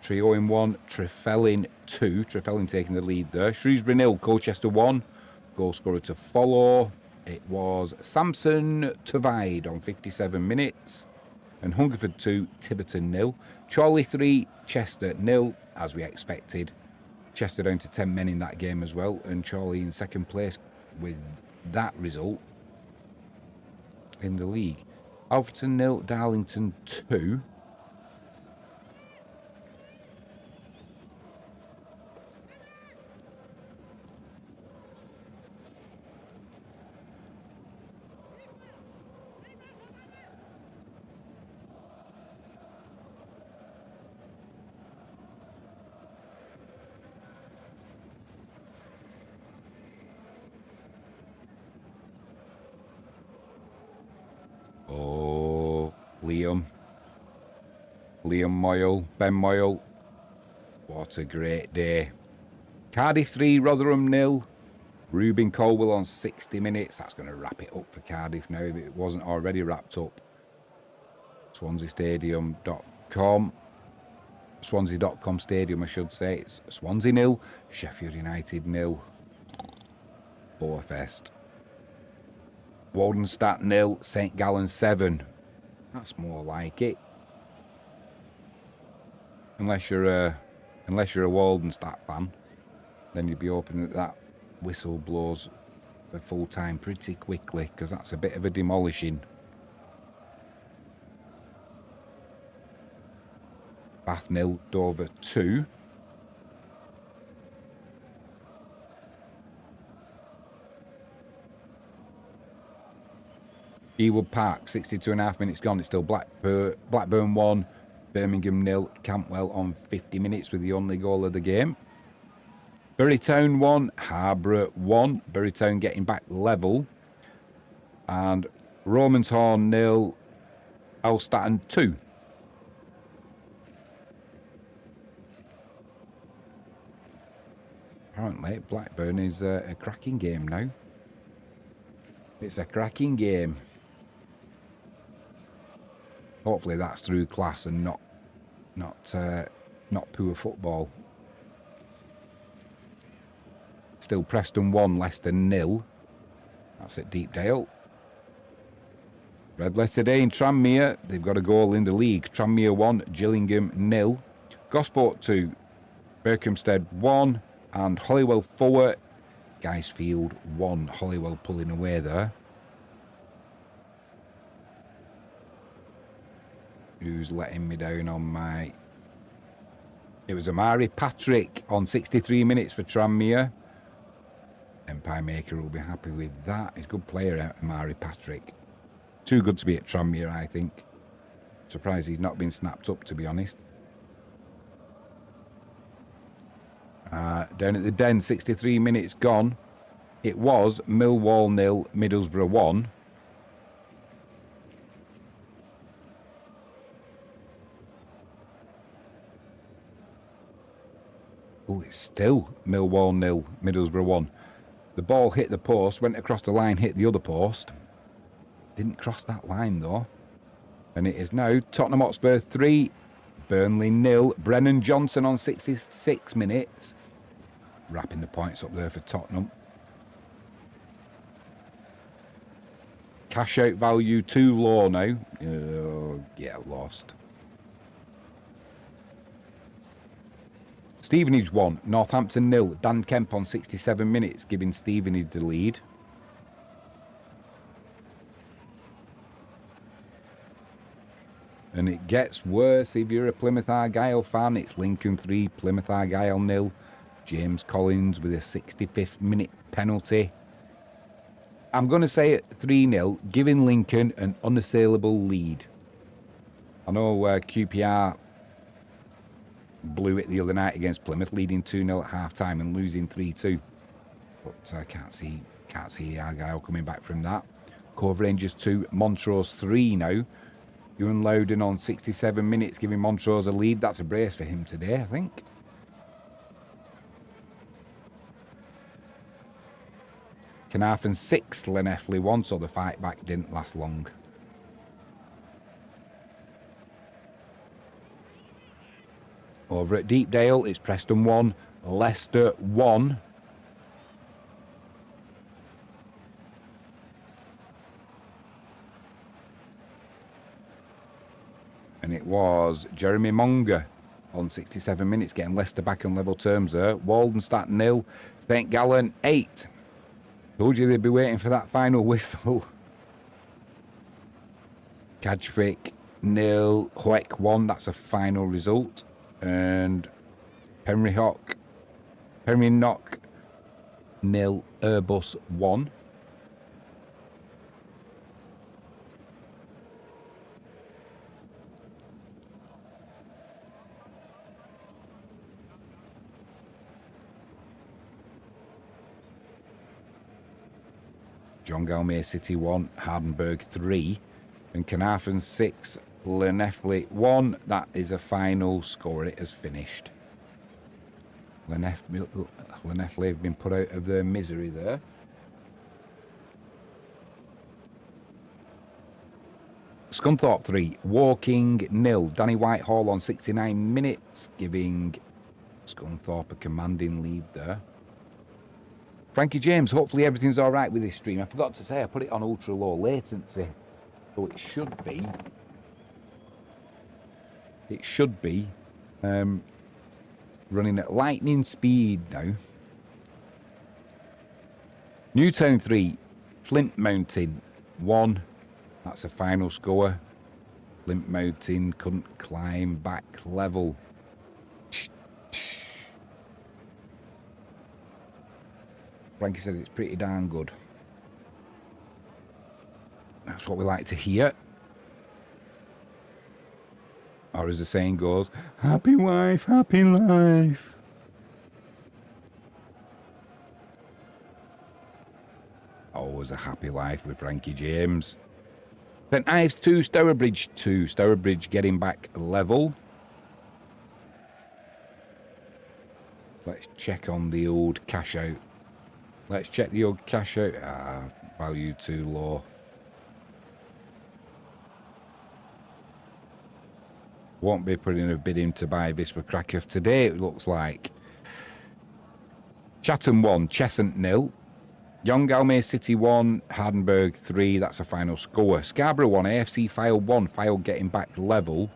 Trio in 1, Trefelin 2. Trefelin taking the lead there. Shrewsbury 0, Colchester 1. Goal scorer to follow. It was Samson Tavide on 57 minutes. And Hungerford 2, Tiverton 0. Chorley 3, Chester 0, as we expected. Chester down to 10 men in that game as well. And Chorley in second place with that result in the league. Alfreton 0, Darlington 2. Oh, Liam Moyle, Ben Moyle. What a great day. Cardiff 3, Rotherham 0. Ruben Colwell on 60 minutes. That's going to wrap it up for Cardiff now if it wasn't already wrapped up. SwanseaStadium.com. Swansea.com Stadium, I should say. It's Swansea 0, Sheffield United 0. Boarfest. Waldenstadt 0, St Gallen 7. That's more like it. Unless you're a Waldenstadt fan, then you'd be hoping that that whistle blows for full time pretty quickly, because that's a bit of a demolishing. Bath 0, Dover 2. Ewood Park, 62.5 minutes gone. It's still Blackburn 1, Birmingham 0, Campwell on 50 minutes with the only goal of the game. Bury Town 1, Harborough 1. Bury Town getting back level. And Romanshorn 0, Elstaton 2. Apparently, Blackburn is a cracking game now. It's a cracking game. Hopefully that's through class and not poor football. Still Preston 1, Leicester 0. That's at Deepdale. Red Letter Day in Tranmere. They've got a goal in the league. Tranmere 1, Gillingham 0. Gosport 2, Berkhamsted 1. And Holywell 4, Guysfield 1. Holywell pulling away there. Who's letting me down on my... It was Amari Patrick on 63 minutes for Tranmere. Empire Maker will be happy with that. He's a good player, Amari Patrick. Too good to be at Tranmere, I think. Surprised he's not been snapped up, to be honest. Down at the Den, 63 minutes gone. It was Millwall 0, Middlesbrough 1. Oh, it's still Millwall 0, Middlesbrough 1. The ball hit the post, went across the line, hit the other post. Didn't cross that line, though. And it is now Tottenham Hotspur 3, Burnley 0. Brennan Johnson on 66 minutes. Wrapping the points up there for Tottenham. Cash out value too low now. Yeah, lost. Stevenage 1, Northampton 0. Dan Kemp on 67 minutes, giving Stevenage the lead. And it gets worse if you're a Plymouth Argyle fan. It's Lincoln 3, Plymouth Argyle 0. James Collins with a 65th minute penalty. I'm going to say it 3-0, giving Lincoln an unassailable lead. I know QPR blew it the other night against Plymouth, leading 2-0 at half-time and losing 3-2. But I can't see Argyle coming back from that. Cove Rangers 2, Montrose 3 now. You're unloading on 67 minutes, giving Montrose a lead. That's a brace for him today, I think. Carnarvon 6, Llanelli 1, so the fight back didn't last long. Over at Deepdale, it's Preston 1, Leicester 1. And it was Jeremy Monger on 67 minutes, getting Leicester back on level terms there. Waldenstadt 0, St Gallen 8. Told you they'd be waiting for that final whistle. Cadgwick 0, Hoek 1, that's a final result. And Penrith Knock 0, Airbus 1. John Galmay City 1, Hardenberg 3, and Carnarvon 6, Llanelli 1. That is a final score. It has finished. Llanelli have been put out of their misery there. Scunthorpe 3, Woking 0. Danny Whitehall on 69 minutes, giving Scunthorpe a commanding lead there. Frankie James, hopefully everything's all right with this stream. I forgot to say I put it on ultra low latency, so it should be. Running at lightning speed now. Newtown 3, Flint Mountain 1. That's a final score. Flint Mountain couldn't climb back level. Frankie says it's pretty darn good. That's what we like to hear. Or as the saying goes, happy wife, happy life. Always a happy life with Frankie James. St Ives 2, Stourbridge 2. Stourbridge getting back level. Let's check on the old cash out. Let's check the old cash out. Value too low. Won't be putting a bid in to buy Vispa Krakow today, it looks like. Chatham 1, Cheshunt 0. Young Galmay City 1, Hardenberg 3. That's a final score. Scarborough 1, AFC File 1. File getting back level.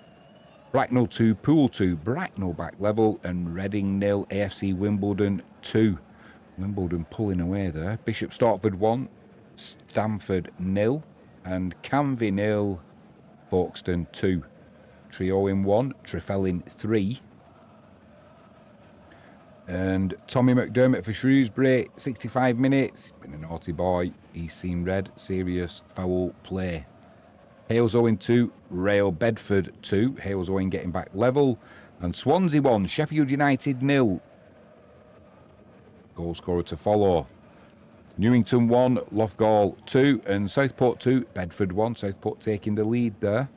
Bracknell 2, Pool 2. Bracknell back level. And Reading 0, AFC Wimbledon 2. Wimbledon pulling away there. Bishop Stortford 1, Stamford 0, and Canvey 0, Folkestone 2. Trio in 1, Trefelin 3. And Tommy McDermott for Shrewsbury, 65 minutes. Been a naughty boy. He's seen red. Serious foul play. Hales Owen 2, Rail Bedford 2. Hales Owen getting back level. And Swansea 1, Sheffield United 0. Goal scorer to follow. Newington 1, Loughgall 2, and Southport 2, Bedford 1. Southport taking the lead there.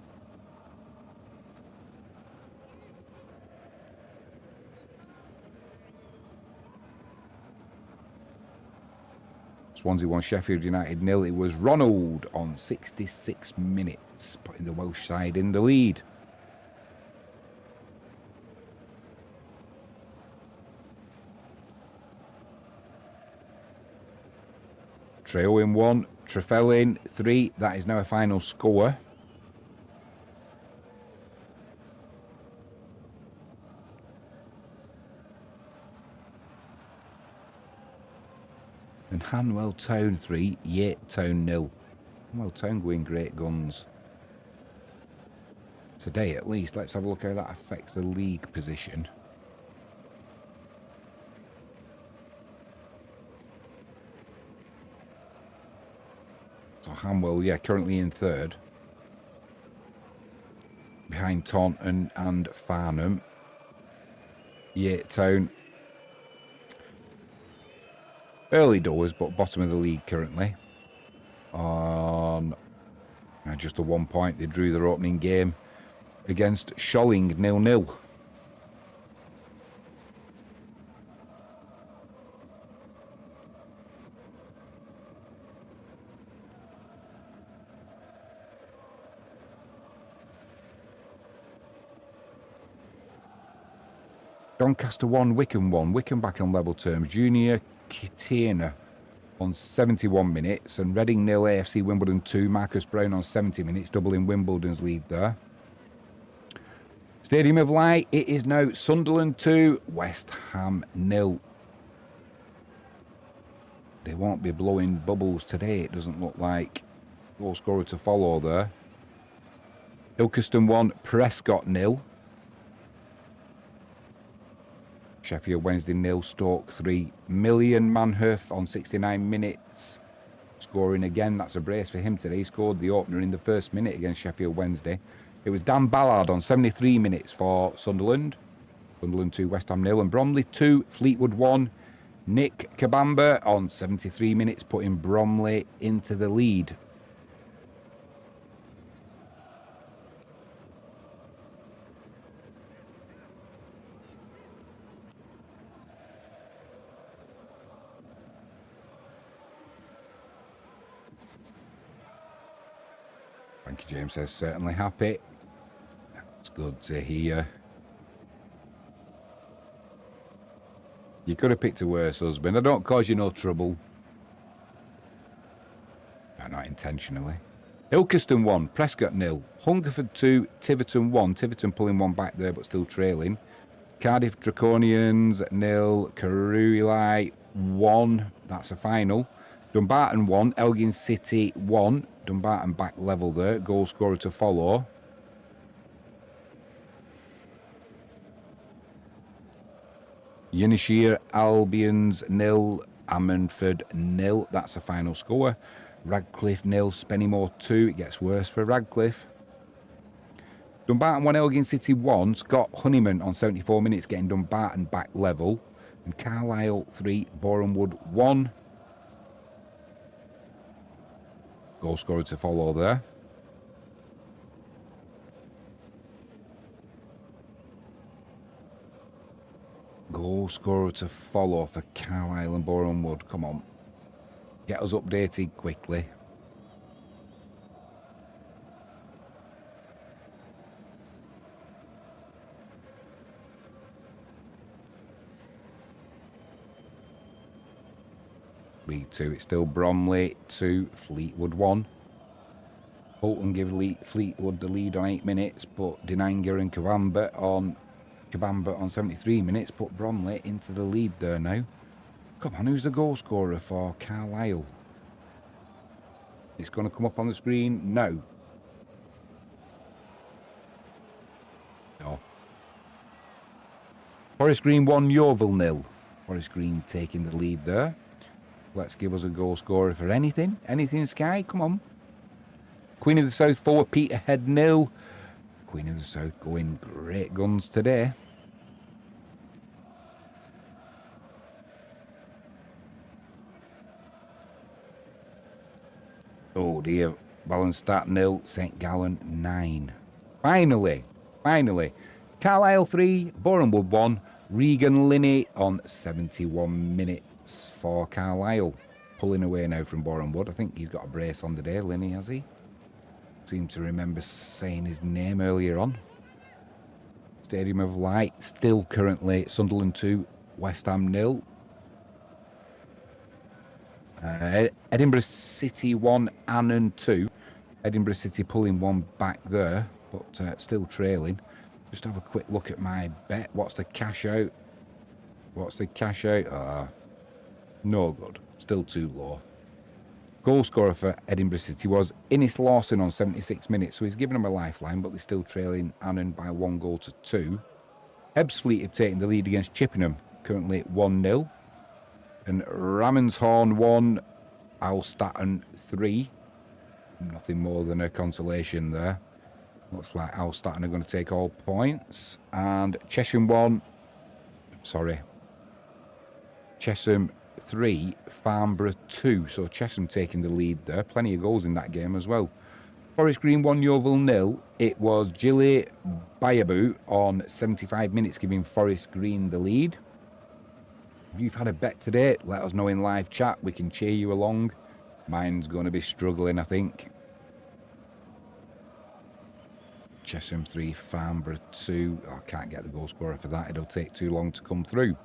Swansea 1, Sheffield United 0. It was Ronald on 66 minutes, putting the Welsh side in the lead. Trio in 1, Trefelin 3. That is now a final score. And Hanwell Town 3, Yate Town 0. Hanwell Town going great guns. Today at least. Let's have a look how that affects the league position. So Hanwell, yeah, currently in third. Behind Taunton and Farnham. Yate Town. Early doors, but bottom of the league currently. On Just a 1 point. They drew their opening game against Scholling 0-0. Doncaster 1, Wycombe 1. Wycombe back on level terms. Junior Kitena on 71 minutes. And Reading 0, AFC Wimbledon 2. Marcus Brown on 70 minutes, doubling Wimbledon's lead there. Stadium of Light, it is now Sunderland 2, West Ham 0. They won't be blowing bubbles today, it doesn't look like. Goal scorer to follow there. Ilkeston 1, Prescott 0. Sheffield Wednesday 0, Stoke 3. Million Manhurst on 69 minutes. Scoring again, that's a brace for him today. He scored the opener in the first minute against Sheffield Wednesday. It was Dan Ballard on 73 minutes for Sunderland. Sunderland 2, West Ham 0. And Bromley 2, Fleetwood 1. Nick Kabamba on 73 minutes, putting Bromley into the lead. Thank you, James says, certainly happy. That's good to hear. You could have picked a worse husband. I don't cause you no trouble. No, not intentionally. Ilkeston 1, Prescott 0. Hungerford 2, Tiverton 1. Tiverton pulling one back there, but still trailing. Cardiff Draconians 0. Caruli 1. That's a final. Dumbarton 1. Elgin City 1. Dumbarton back level there. Goal scorer to follow. Yenishear Albions 0. Ammanford 0. That's a final score. Radcliffe 0. Spennymoor 2. It gets worse for Radcliffe. Dumbarton 1. Elgin City 1. Scott Honeyman on 74 minutes getting Dumbarton back level. And Carlisle 3. Borehamwood 1. Goal scorer to follow there. Goal scorer to follow for Carlisle and Borehamwood. Come on. Get us updated quickly. League 2, it's still Bromley 2, Fleetwood 1. Bolton give Fleetwood the lead on 8 minutes, but Denanga and Kabamba on 73 minutes put Bromley into the lead there now. Come on, who's the goal scorer for Carlisle? It's going to come up on the screen. No. Forest Green 1, Yeovil 0. Forest Green taking the lead there. Let's give us a goal scorer for anything. Anything, Sky? Come on. Queen of the South 4, Peterhead 0. Queen of the South going great guns today. Oh dear. Ballenstadt 0, St Gallen 9. Finally. Carlisle 3, Borehamwood 1. Regan Linney on 71 minutes for Carlisle. Pulling away now from Borehamwood. I think he's got a brace on today, Linney, has he? Seem to remember saying his name earlier on. Stadium of Light, still currently Sunderland 2, West Ham 0. Edinburgh City 1, Annan 2. Edinburgh City pulling one back there, but still trailing. Just have a quick look at my bet. What's the cash out? No good. Still too low. Goal scorer for Edinburgh City was Innes Lawson on 76 minutes, so he's given them a lifeline, but they're still trailing Annan by 1-2. Ebbsfleet have taken the lead against Chippenham, currently 1-0. And Ramonshorn 1, Alstatten 3. Nothing more than a consolation there. Looks like Alstatten are going to take all points. And Chesham 3, Farnborough 2. So Chesham taking the lead there. Plenty of goals in that game as well. Forest Green 1, Yeovil 0. It was Gilly Bayaboo on 75 minutes giving Forest Green the lead. If you've had a bet today, let us know in live chat. We can cheer you along. Mine's going to be struggling, I think. Chesham 3, Farnborough 2. Oh, I can't get the goal scorer for that. It'll take too long to come through.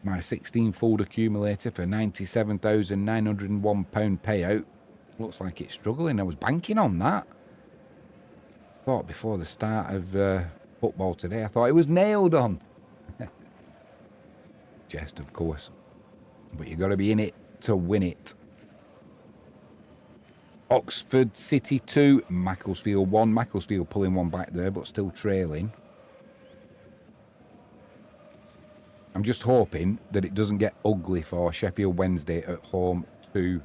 My 16-fold accumulator for £97,901 payout. Looks like it's struggling. I was banking on that. Thought before the start of football today, I thought it was nailed on. Jest, of course. But you've got to be in it to win it. Oxford City 2, Macclesfield 1. Macclesfield pulling one back there, but still trailing. I'm just hoping that it doesn't get ugly for Sheffield Wednesday at home to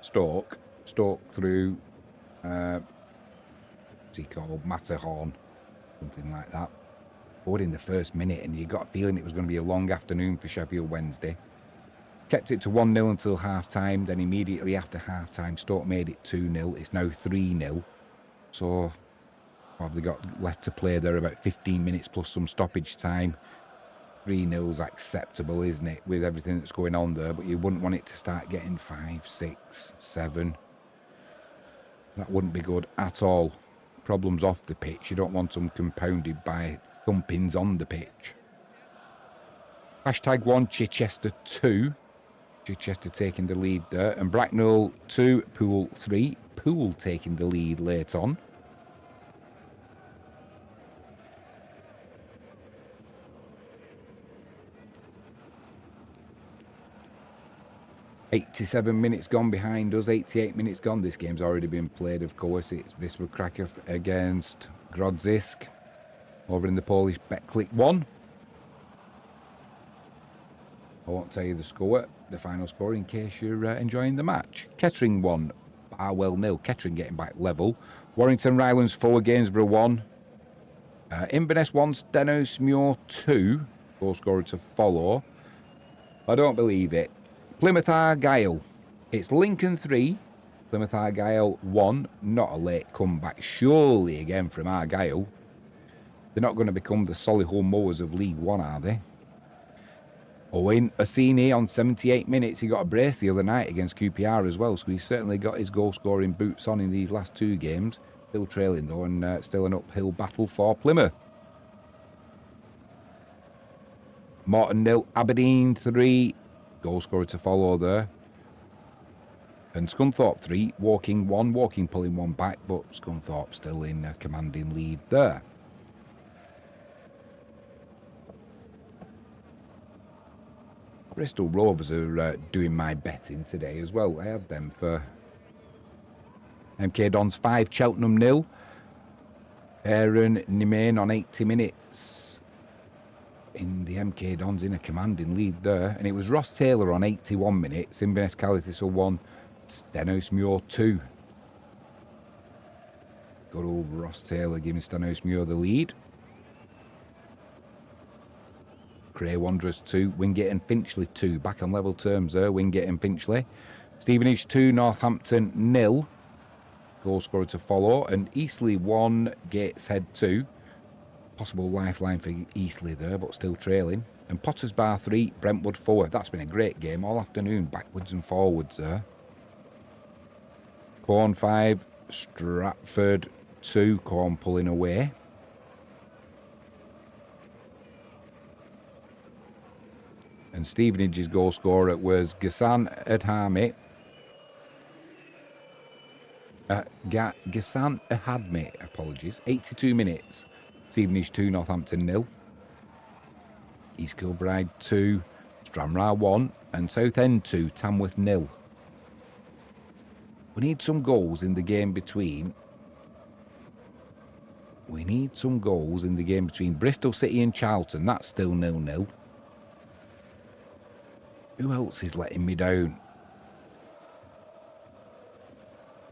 Stoke. Stoke through, what's he called? Matterhorn. Something like that. Forward in the first minute, and you got a feeling it was going to be a long afternoon for Sheffield Wednesday. Kept it to 1-0 until half-time. Then immediately after half-time, Stoke made it 2-0. It's now 3-0. So, what have they got left to play there? About 15 minutes plus some stoppage time. 3-0's acceptable, isn't it, with everything that's going on there? But you wouldn't want it to start getting 5, 6, 7. That wouldn't be good at all. Problems off the pitch. You don't want them compounded by thumpings on the pitch. Hashtag 1, Chichester 2. Chichester taking the lead there. And Bracknell 2, Poole 3. Poole taking the lead late on. $87 minutes gone behind us, 88 minutes gone. This game's already been played, of course. It's Wisła Kraków against Grodzisk over in the Polish Betclic 1. I won't tell you the score, the final score, in case you're enjoying the match. Kettering 1, Barwell 0. Kettering getting back level. Warrington Rylands 4, Gainsborough 1. Inverness 1, Stenosmuir 2. Goal scorer to follow. I don't believe it. Plymouth Argyle. It's Lincoln 3, Plymouth Argyle 1. Not a late comeback, surely, again from Argyle. They're not going to become the Solihull Mowers of League 1, are they? Owen Orsini on 78 minutes. He got a brace the other night against QPR as well, so he's certainly got his goal-scoring boots on in these last 2 games. Still trailing, though, and still an uphill battle for Plymouth. Morton 0, Aberdeen 3. Goal scorer to follow there. And Scunthorpe 3, Woking 1. Woking pulling one back, but Scunthorpe still in a commanding lead there. Bristol Rovers are doing my betting today as well. I had them for MK Dons 5, Cheltenham 0. Aaron Nimain on 80 minutes. In the MK Dons in a commanding lead there. And it was Ross Taylor on 81 minutes. Inverness Calithistle 1, Stenosmuir 2. Good old Ross Taylor giving Stenosmuir the lead. Cray Wanderers 2, Wingate and Finchley 2. Back on level terms there, Wingate and Finchley. Stevenage 2, Northampton 0. Goal scorer to follow. And Eastleigh 1, Gateshead 2. Possible lifeline for Eastleigh there, but still trailing. And Potters Bar 3, Brentwood 4. That's been a great game all afternoon, backwards and forwards there. Corn 5, Stratford 2. Corn pulling away. And Stevenage's goal scorer was Ghassan Adhami. Ghassan Ahadmi, apologies. 82 minutes. Stevenage 2, Northampton 0. East Kilbride 2, Stranraer 1. And Southend 2, Tamworth 0. We need some goals in the game between. Bristol City and Charlton. That's still 0-0. Who else is letting me down?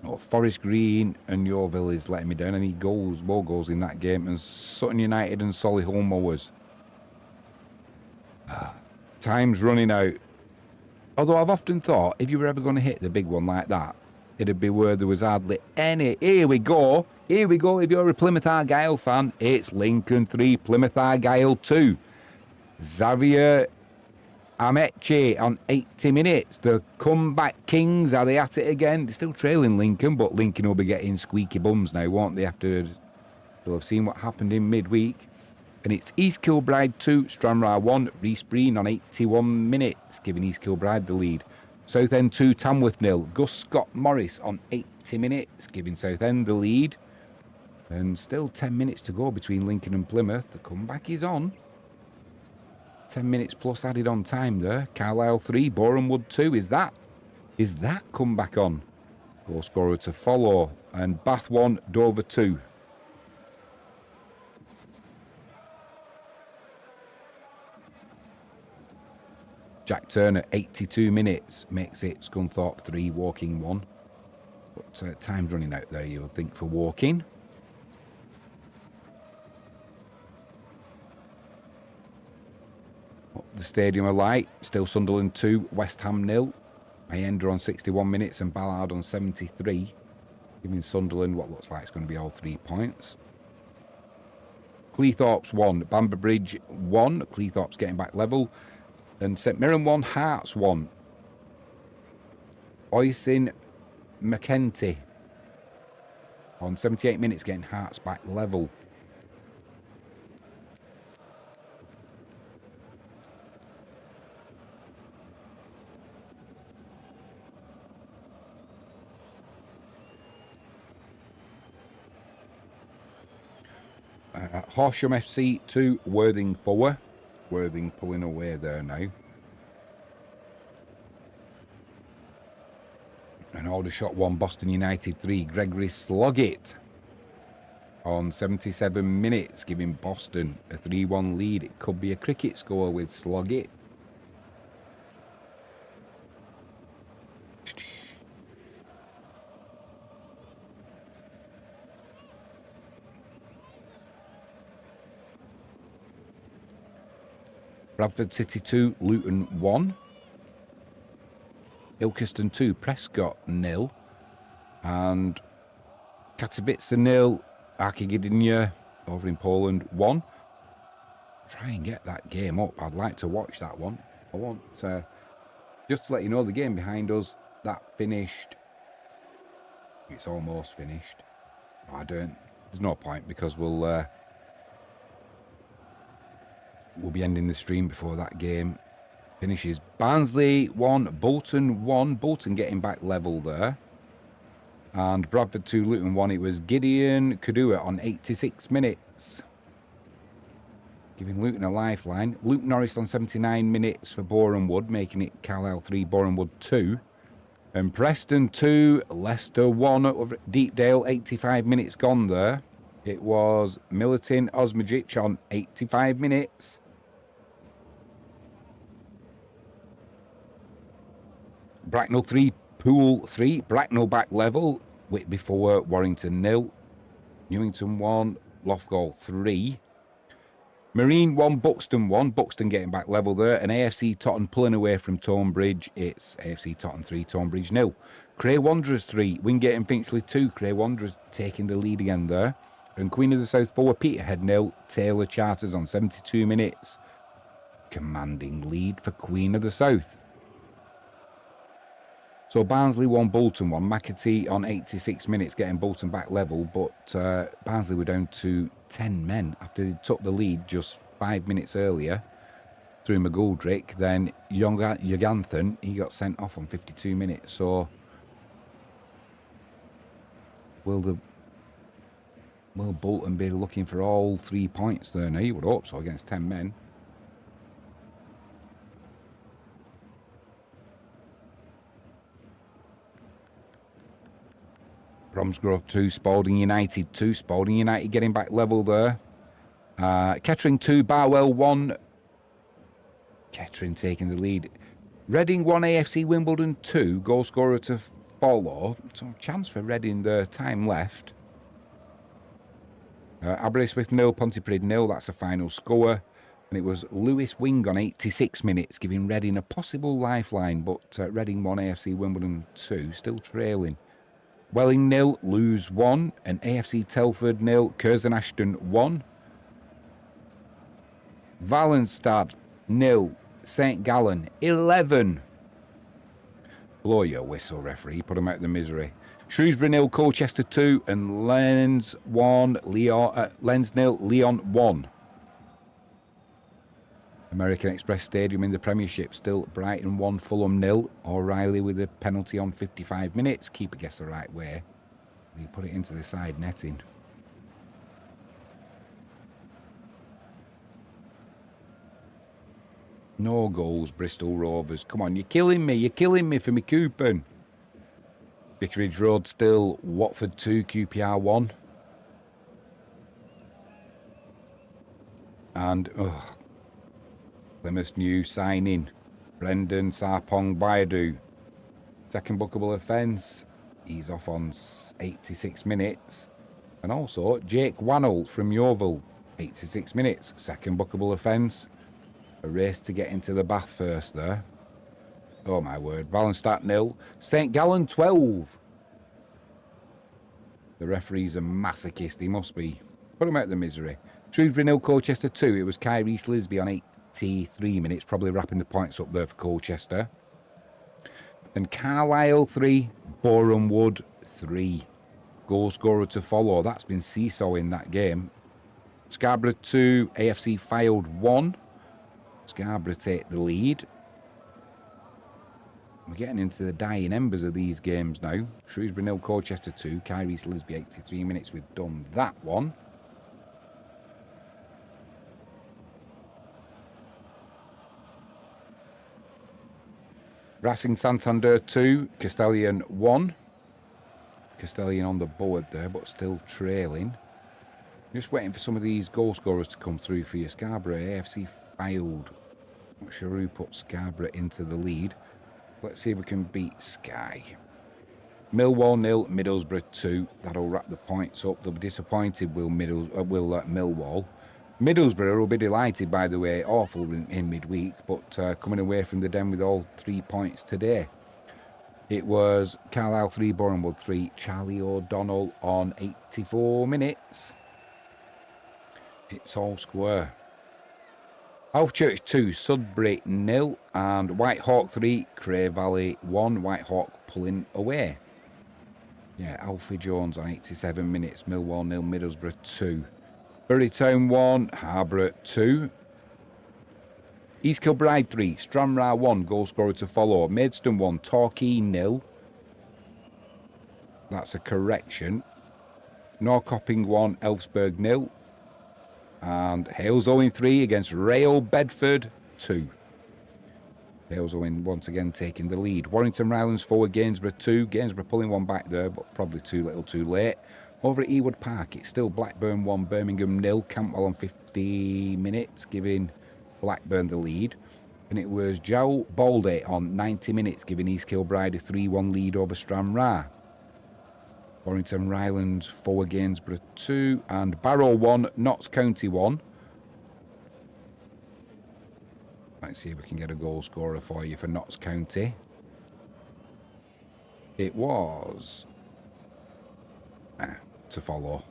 Oh, Forest Green and Yeovil is letting me down. I need goals, more goals in that game. And Sutton United and Solihull Mowers. Time's running out. Although I've often thought, if you were ever going to hit the big one like that, it'd be where there was hardly any. Here we go. Here we go. If you're a Plymouth Argyle fan, it's Lincoln 3, Plymouth Argyle 2. Xavier Ameche on 80 minutes. The comeback kings, are they at it again? They're still trailing Lincoln, but Lincoln will be getting squeaky bums now, won't they, after they'll have seen what happened in midweek. And it's East Kilbride 2, Stranraer 1, Reese Breen on 81 minutes, giving East Kilbride the lead. Southend 2, Tamworth 0. Gus Scott Morris on 80 minutes, giving Southend the lead. And still 10 minutes to go between Lincoln and Plymouth. The comeback is on. 10 minutes plus added on time there. Carlisle 3, Borehamwood 2. Is that comeback on? Goal scorer to follow. And Bath 1, Dover 2. Jack Turner, 82 minutes, makes it Scunthorpe 3, Woking 1. But time's running out there, you would think, for Woking. The stadium alight, still Sunderland 2, West Ham 0. Mayenda on 61 minutes and Ballard on 73. Giving Sunderland what looks like it's going to be all 3 points. Cleethorpes 1, Bamber Bridge 1. Cleethorpes getting back level. And St Mirren 1, Hearts 1. Oisin McKenty on 78 minutes getting Hearts back level. Horsham FC 2, Worthing 4. Worthing pulling away there now. And Aldershot 1, Boston United 3. Gregory Sloggett on 77 minutes, giving Boston a 3-1 lead. It could be a cricket score with Sloggett. Bradford City 2, Luton 1. Ilkeston 2, Prescott 0. And Katowice 0, Archigdynia over in Poland 1. Try and get that game up. I'd like to watch that one. I want just to let you know, the game behind us, that finished. It's almost finished. There's no point because we'll be ending the stream before that game finishes. Barnsley 1, Bolton 1. Bolton getting back level there. And Bradford 2, Luton 1. It was Gideon Kadua on 86 minutes, giving Luton a lifeline. Luke Norris on 79 minutes for Borehamwood, making it Carlisle 3, Borehamwood 2. And Preston 2, Leicester 1 over at Deepdale, 85 minutes gone there. It was Milutin Osmajic on 85 minutes. Bracknell 3, Poole 3. Bracknell back level. Whitby 4, Warrington 0. Newington 1, Loughgall 3. Marine 1, Buxton 1. Buxton getting back level there. And AFC Totton pulling away from Tonebridge. It's AFC Totton 3, Tonebridge 0. Cray Wanderers 3, Wingate and Finchley 2. Cray Wanderers taking the lead again there. And Queen of the South 4, Peterhead 0. Taylor Charters on 72 minutes. Commanding lead for Queen of the South. So Barnsley 1, Bolton 1. McAtee on 86 minutes getting Bolton back level. But Barnsley were down to 10 men after they took the lead just 5 minutes earlier through McGoldrick. Then Joganthan, he got sent off on 52 minutes. So will Bolton be looking for all 3 points there now? You would hope so against 10 men. Bromsgrove 2, Spalding United 2. Spalding United getting back level there. Kettering 2, Barwell 1. Kettering taking the lead. Reading 1, AFC Wimbledon 2. Goal scorer to follow. So chance for Reading there. Time left. Aberystwyth 0, Pontypridd 0. That's the final score. And it was Lewis Wing on 86 minutes, giving Reading a possible lifeline, but Reading 1, AFC Wimbledon 2, still trailing. Welling 0, Lewes 1, and AFC Telford 0, Curzon Ashton 1. Valenstad 0, St Gallen 11. Blow your whistle, referee. Put them out of the misery. Shrewsbury 0, Colchester 2, and Lens 1, Lens 0, Leon 1. American Express Stadium in the Premiership, still Brighton 1, Fulham 0. O'Reilly with a penalty on 55 minutes. Keeper guessed the right way. He put it into the side netting. No goals, Bristol Rovers. Come on, you're killing me. You're killing me for me coupon. Vicarage Road still Watford 2, QPR 1. And, Plymouth new signing, Brendan Sarpong Bayadu. Second bookable offence. He's off on 86 minutes. And also, Jake Wannell from Yeovil, 86 minutes. Second bookable offence. A race to get into the bath first there. Oh my word. Valenstadt 0. St Gallen 12. The referee's a masochist. He must be. Put him out of the misery. Shrewsbury 0, Colchester 2. It was Kyrie Slisby on 83 minutes. Probably wrapping the points up there for Colchester. And Carlisle 3, Boreham Wood 3. Goal scorer to follow. That's been seesawing that game. Scarborough 2, AFC Fylde 1. Scarborough take the lead. We're getting into the dying embers of these games now. Shrewsbury 0, Colchester 2. Kyrie Slisby 83 minutes. We've done that one. Racing Santander 2, Castellion 1. Castellion on the board there, but still trailing. Just waiting for some of these goal scorers to come through for you. Scarborough, AFC Fylde. Not sure who put Scarborough into the lead. Let's see if we can beat Sky. Millwall 0, Middlesbrough 2. That'll wrap the points up. They'll be disappointed, will Millwall. Middlesbrough will be delighted, by the way. Awful in midweek, but coming away from the den with all 3 points today. It was Carlisle 3, Boreham Wood 3. Charlie O'Donnell on 84 minutes. It's all square. Alfchurch 2, Sudbury 0, and Whitehawk 3, Cray Valley 1. Whitehawk pulling away. Yeah, Alfie Jones on 87 minutes. Millwall 0, Middlesbrough 2. Bury Town 1, Harborough 2. East Kilbride 3, Stranraer 1, goal scorer to follow. Maidstone 1, Torquay 0. That's a correction. Norrköping 1, Elfsborg 0. And Hales 0-3 against Rail Bedford 2. Hales once again taking the lead. Warrington Rylands 4, Gainsborough 2. Gainsborough pulling one back there, but probably too little too late. Over at Ewood Park, it's still Blackburn 1, Birmingham 0. Campbell on 50 minutes, giving Blackburn the lead. And it was Joe Baldy on 90 minutes, giving East Kilbride a 3-1 lead over Stranraer. Warrington Rylands 4, Gainsborough 2. And Barrow 1, Notts County 1. Let's see if we can get a goal scorer for you for Notts County. It was to follow.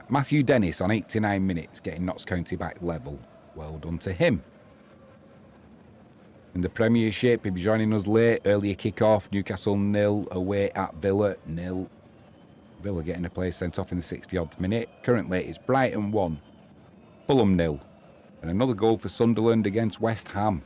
Matthew Dennis on 89 minutes, getting Notts County back level. Well done to him. In the Premiership, if you're joining us late, earlier kick-off, Newcastle 0, away at Villa 0. Villa getting a player sent off in the 60-odd minute. Currently, it's Brighton 1, Fulham 0. And another goal for Sunderland against West Ham.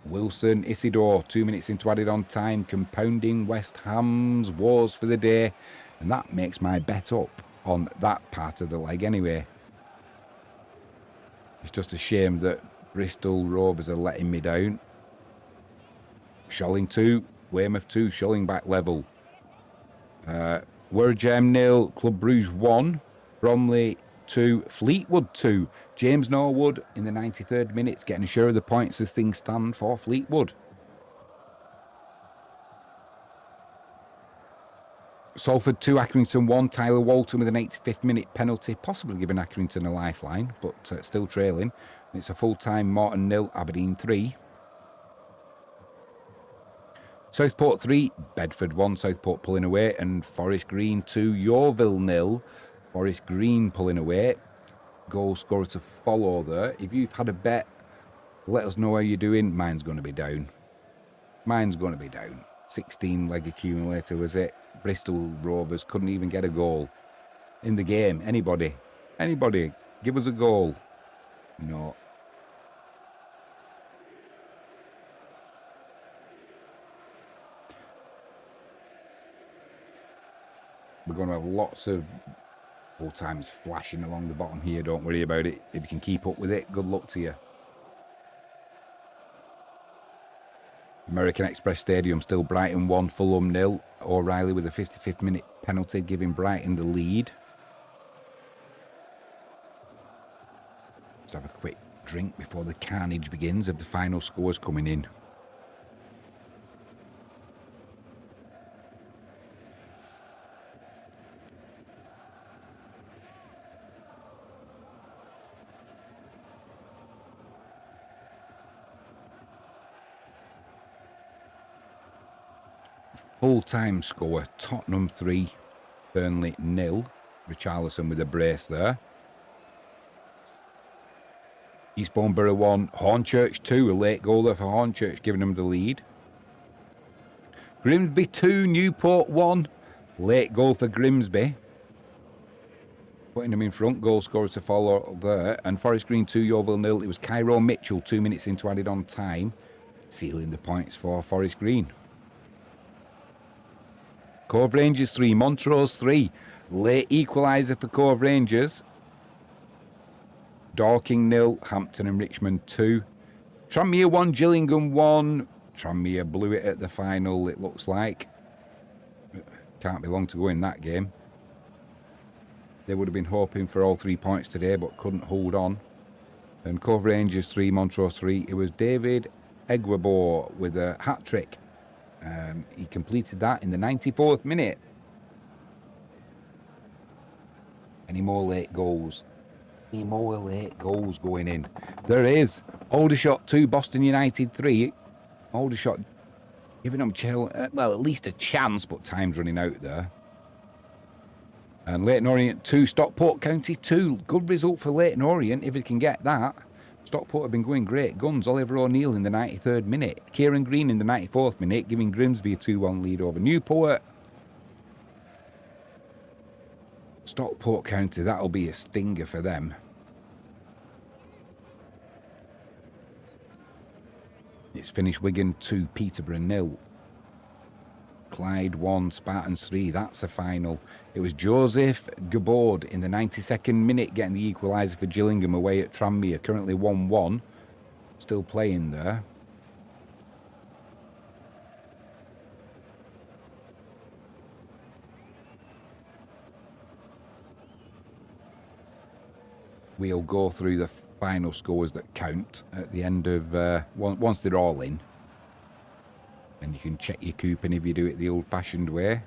Wilson Isidore, 2 minutes into added on time, compounding West Ham's woes for the day. And that makes my bet up on that part of the leg anyway. It's just a shame that Bristol Rovers are letting me down. Sholling 2, Weymouth 2, Sholling back level. Wirragem 0, Club Brugge 1, Bromley 2, Fleetwood 2. James Norwood in the 93rd minute, getting a share of the points as things stand for Fleetwood. Salford 2, Accrington 1. Tyler Walton with an 85th minute penalty, possibly giving Accrington a lifeline, but still trailing. It's a full-time Morton 0, Aberdeen 3. Southport 3, Bedford 1. Southport pulling away. And Forest Green 2, Yeovil 0. Forest Green pulling away. Goal scorer to follow there. If you've had a bet, let us know how you're doing. Mine's going to be down. 16 leg accumulator was it. Bristol Rovers couldn't even get a goal in the game. Anybody, give us a goal. No. We're going to have lots of full times flashing along the bottom here. Don't worry about it. If you can keep up with it, good luck to you. American Express Stadium still Brighton 1, Fulham 0. O'Reilly with a 55th minute penalty, giving Brighton the lead. Let's have a quick drink before the carnage begins of the final scores coming in. Full-time score, Tottenham 3, Burnley 0. Richarlison with a brace there. Eastbourne Borough 1, Hornchurch 2, a late goal there for Hornchurch, giving them the lead. Grimsby 2, Newport 1, late goal for Grimsby, putting them in front. Goal scorer to follow there. And Forest Green 2, Yeovil 0. It was Cairo Mitchell 2 minutes into added on time, sealing the points for Forest Green. Cove Rangers 3, Montrose 3. Late equaliser for Cove Rangers. Dorking 0, Hampton and Richmond 2. Tranmere 1, Gillingham 1. Tranmere blew it at the final, it looks like. Can't be long to go in that game. They would have been hoping for all 3 points today, but couldn't hold on. And Cove Rangers 3, Montrose 3. It was David Egwebo with a hat-trick. He completed that in the 94th minute. Any more late goals? Any more late goals going in? There is. Aldershot 2, Boston United 3. Aldershot giving them, well, at least a chance, but time's running out there. And Leyton Orient 2, Stockport County 2. Good result for Leyton Orient if it can get that. Stockport have been going great guns. Oliver O'Neill in the 93rd minute. Kieran Green in the 94th minute, giving Grimsby a 2-1 lead over Newport. Stockport County, that'll be a stinger for them. It's finished Wigan 2, Peterborough 0. Clyde 1, Spartans 3. That's a final. It was Joseph Gabord in the 92nd minute getting the equaliser for Gillingham away at Tranmere. Currently 1-1. Still playing there. We'll go through the final scores that count at the end of once they're all in. And you can check your coupon if you do it the old-fashioned way.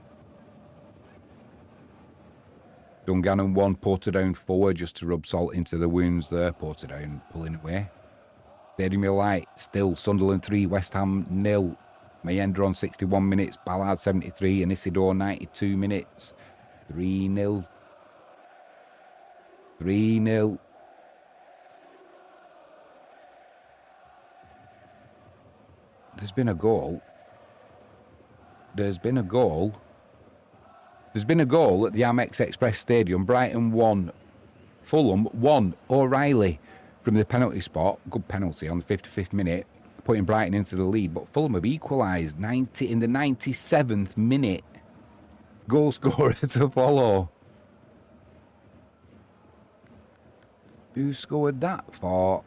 Dungannon 1, Portadown 4, just to rub salt into the wounds there. Portadown pulling away. Stadium Light still, Sunderland 3, West Ham 0. Mayenda on 61 minutes, Ballard 73, and Isidore 92 minutes. 3-0. 3-0. There's been a goal. There's been a goal at the Amex Express Stadium. Brighton 1, Fulham 1. O'Reilly from the penalty spot. Good penalty on the 55th minute, putting Brighton into the lead. But Fulham have equalised in the 97th minute. Goal scorer to follow. Who scored that for?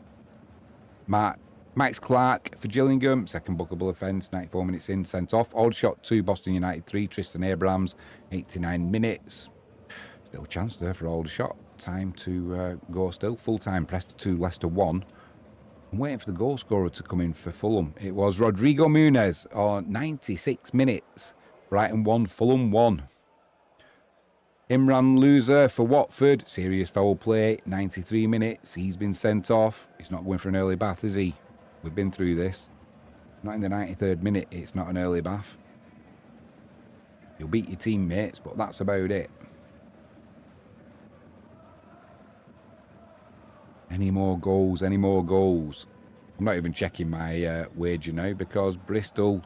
Max Clark for Gillingham, second bookable offence, 94 minutes in, sent off. Aldershot 2, Boston United 3, Tristan Abrahams, 89 minutes. Still a chance there for Aldershot. Time to go still. Full-time, Preston 2, Leicester 1. I'm waiting for the goal scorer to come in for Fulham. It was Rodrigo Muniz on 96 minutes. Brighton 1, Fulham 1. Imran loser for Watford. Serious foul play. 93 minutes. He's been sent off. He's not going for an early bath, is he? We've been through this. Not in the 93rd minute. It's not an early bath. You'll beat your teammates, but that's about it. Any more goals? Any more goals? I'm not even checking my wager now because Bristol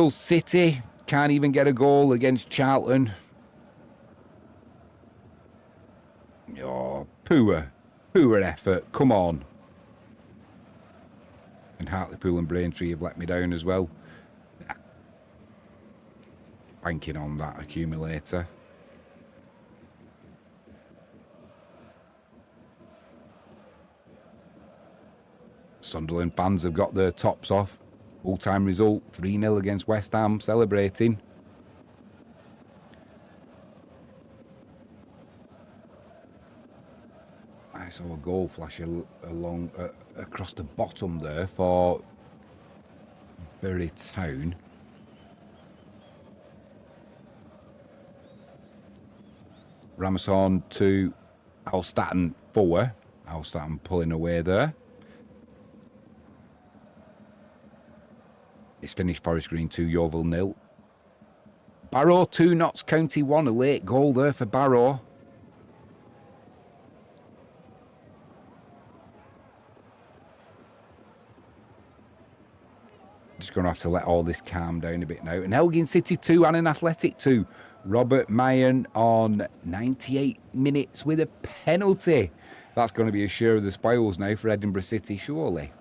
City can't even get a goal against Charlton. Oh, poor effort. Come on. And Hartlepool and Braintree have let me down as well. Banking on that accumulator. Sunderland fans have got their tops off. All-time result, 3-0 against West Ham, celebrating. I saw a goal flash along across the bottom there for Bury Town. Ramazan to Alstaton 4. Alstaton pulling away there. It's finished Forest Green 2, Yeovil 0. Barrow 2, Notts County 1. A late goal there for Barrow. Just going to have to let all this calm down a bit now. And Elgin City 2 and an Athletic 2. Robert Mayan on 98 minutes with a penalty. That's going to be a share of the spoils now for Edinburgh City, surely.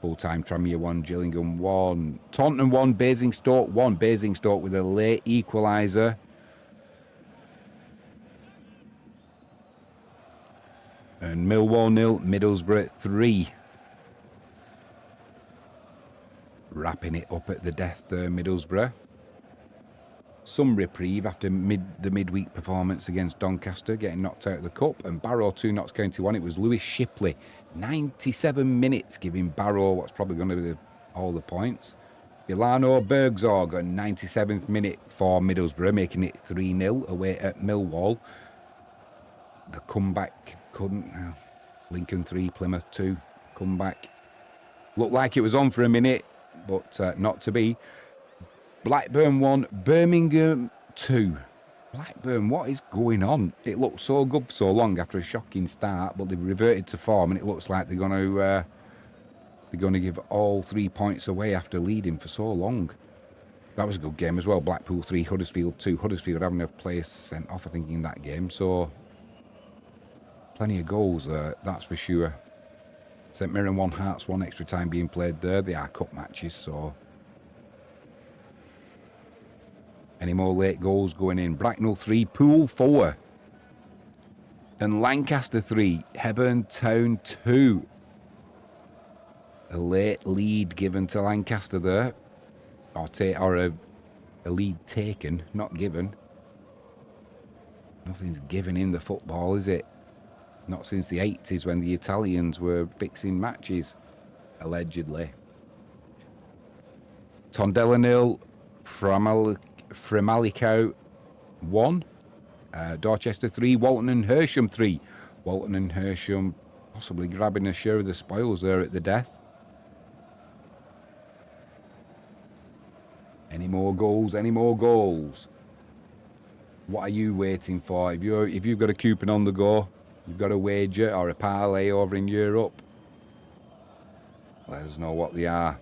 Full-time Tranmere 1, Gillingham 1. Taunton 1, Basingstoke 1. Basingstoke with a late equaliser. And Millwall 0, Middlesbrough 3. Wrapping it up at the death there, Middlesbrough. Some reprieve after the midweek performance against Doncaster, getting knocked out of the cup. And Barrow 2, Notts County 1. It was Lewis Shipley. 97 minutes, giving Barrow what's probably going to be all the points. Ilano Bergzorg on 97th minute for Middlesbrough, making it 3-0 away at Millwall. The comeback couldn't. Lincoln 3, Plymouth 2. Comeback looked like it was on for a minute, but not to be. Blackburn 1, Birmingham 2. Blackburn, what is going on? It looked so good for so long after a shocking start, but they've reverted to form, and it looks like they're going to give all 3 points away after leading for so long. That was a good game as well. Blackpool 3, Huddersfield 2. Huddersfield having a player sent off, I think, in that game. So plenty of goals there, that's for sure. St Mirren 1, Hearts 1, extra time being played there. They are cup matches, so. Any more late goals going in? Bracknell 3, Poole 4. And Lancaster 3, Hebburn Town 2. A late lead given to Lancaster there. Or a lead taken, not given. Nothing's given in the football, is it? Not since the 80s when the Italians were fixing matches, allegedly. Tondela 0, Framalico 1, Dorchester 3, Walton and Hersham 3. Walton and Hersham possibly grabbing a share of the spoils there at the death. Any more goals? Any more goals? What are you waiting for? If you've got a coupon on the go, you've got a wager or a parlay over in Europe, let us know what they are.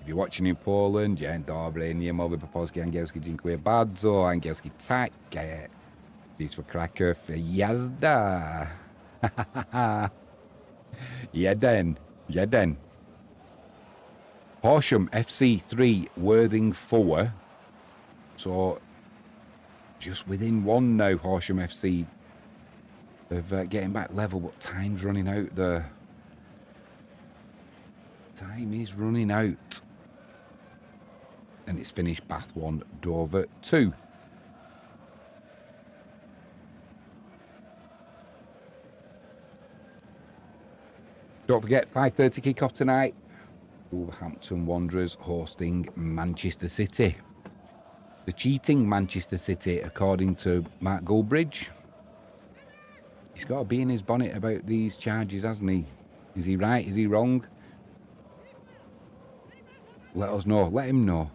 If you're watching in Poland, dzień dobry, nie mówię po polski, angielski, dziękuję bardzo, angielski tak, Wisła Kraków, jazda. 1-1. Horsham FC 3, Worthing 4. So just within 1 now, Horsham FC of getting back level, but time's running out there. Time is running out. And it's finished Bath 1, Dover 2. Don't forget, 5:30 kick-off tonight. Wolverhampton Wanderers hosting Manchester City. the cheating Manchester City, according to Mark Goldbridge. He's got to be in his bonnet about these charges, hasn't he? Is he right? Is he wrong? Let us know. Let him know.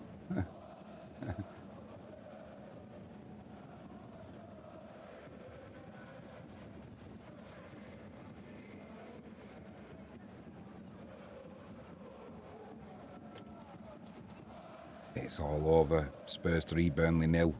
It's all over. Spurs 3, Burnley 0.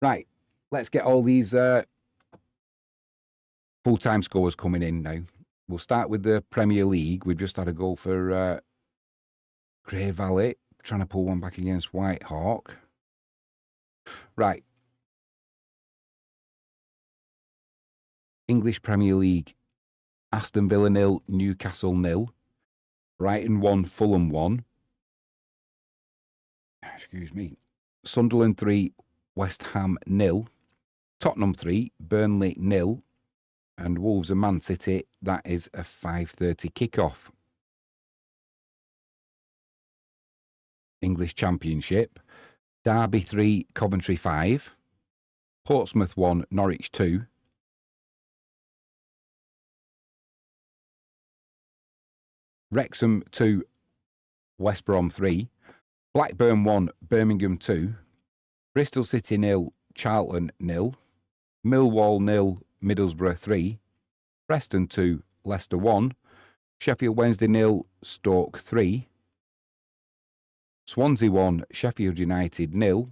Right, let's get all these full-time scores coming in now. We'll start with the Premier League. We've just had a goal for Grey Valley, trying to pull one back against White Hawk. Right. English Premier League. Aston Villa 0, Newcastle 0. Brighton 1, Fulham 1. Excuse me. Sunderland 3, West Ham 0. Tottenham 3, Burnley 0. And Wolves and Man City, that is a 5:30 kickoff. English Championship. Derby 3, Coventry 5. Portsmouth 1, Norwich 2. Wrexham 2, West Brom 3. Blackburn 1, Birmingham 2. Bristol City 0, Charlton 0. Millwall 0, Middlesbrough 3. Preston 2, Leicester 1. Sheffield Wednesday 0, Stoke 3. Swansea 1, Sheffield United 0.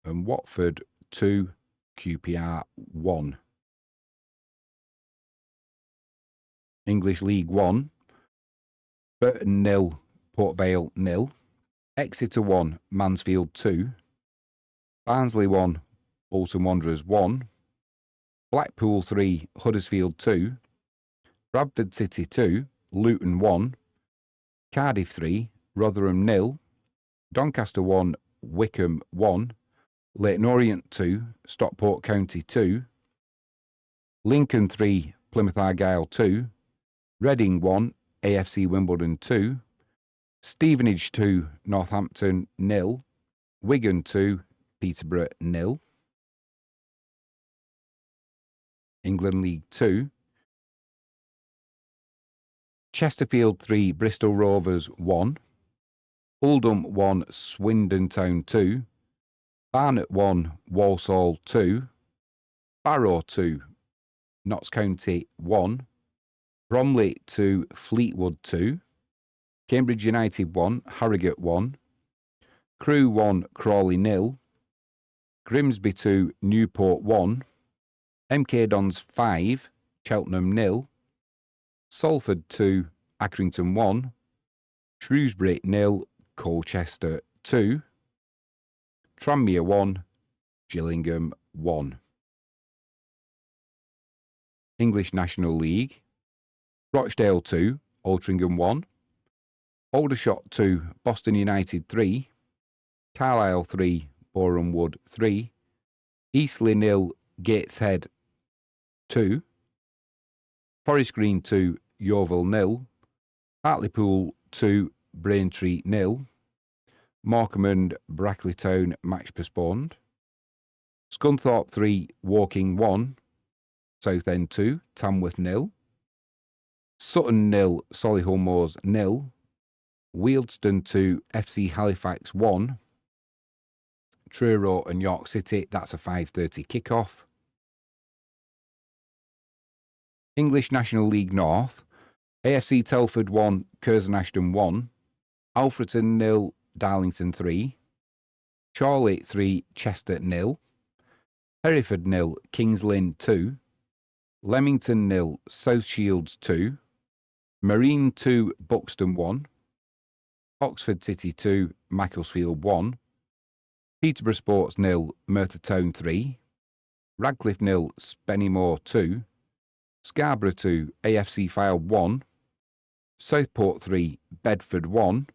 And Watford 2, QPR 1. English League 1. Burton 0, Port Vale 0. Exeter 1, Mansfield 2. Barnsley 1, Bolton Wanderers 1. Blackpool 3, Huddersfield 2. Bradford City 2, Luton 1. Cardiff 3, Rotherham 0. Doncaster 1, Wickham 1. Leyton Orient 2, Stockport County 2. Lincoln 3, Plymouth Argyle 2. Reading 1, AFC Wimbledon 2. Stevenage 2, Northampton 0. Wigan 2, Peterborough 0. England League 2. Chesterfield 3, Bristol Rovers 1. Oldham 1, Swindon Town 2. Barnet 1, Walsall 2. Barrow 2, Notts County 1. Bromley 2, Fleetwood 2. Cambridge United 1, Harrogate 1. Crewe 1, Crawley 0. Grimsby 2, Newport 1. MK Dons 5, Cheltenham 0. Salford 2, Accrington 1. Shrewsbury 0, Colchester 2, Tranmere 1, Gillingham 1. English National League, Rochdale 2, Altrincham 1, Aldershot 2, Boston United 3, Carlisle 3, Boreham Wood 3, Eastleigh 0, Gateshead 2, Forest Green 2, Yeovil 0, Hartlepool 2, Braintree 0, Morecambe and Brackley match postponed, Scunthorpe 3, Woking 1, Southend 2, Tamworth 0, Sutton 0, Solihull Moors 0, Wealdstone 2, FC Halifax 1, Truro and York City, that's a 5:30 kick-off. English National League North, AFC Telford 1, Curzon Ashton 1, Alfreton 0, Darlington 3, Chorley 3, Chester 0, Hereford 0, Kings Lynn 2, Leamington 0, South Shields 2, Marine 2, Buxton 1, Oxford City 2, Macclesfield 1, Peterborough Sports 0, Merthyr Town 3, Radcliffe 0, Spennymoor 2, Scarborough 2, AFC Fylde 1, Southport 3, Bedford 1,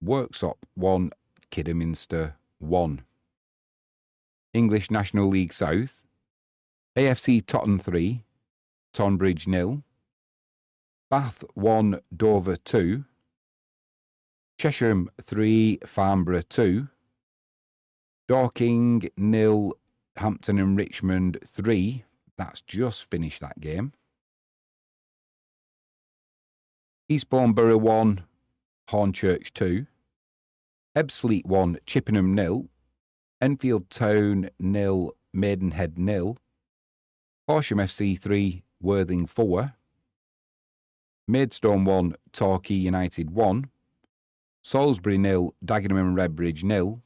Worksop 1, Kidderminster 1. English National League South, AFC Totton 3, Tonbridge 0, Bath 1, Dover 2, Chesham 3, Farnborough 2, Dorking 0, Hampton and Richmond 3. That's just finished that game. Eastbourne Borough 1, Hornchurch 2, Ebbsfleet 1, Chippenham 0, Enfield Town 0, Maidenhead 0, Horsham FC 3, Worthing 4, Maidstone 1, Torquay United 1, Salisbury 0, Dagenham and Redbridge 0,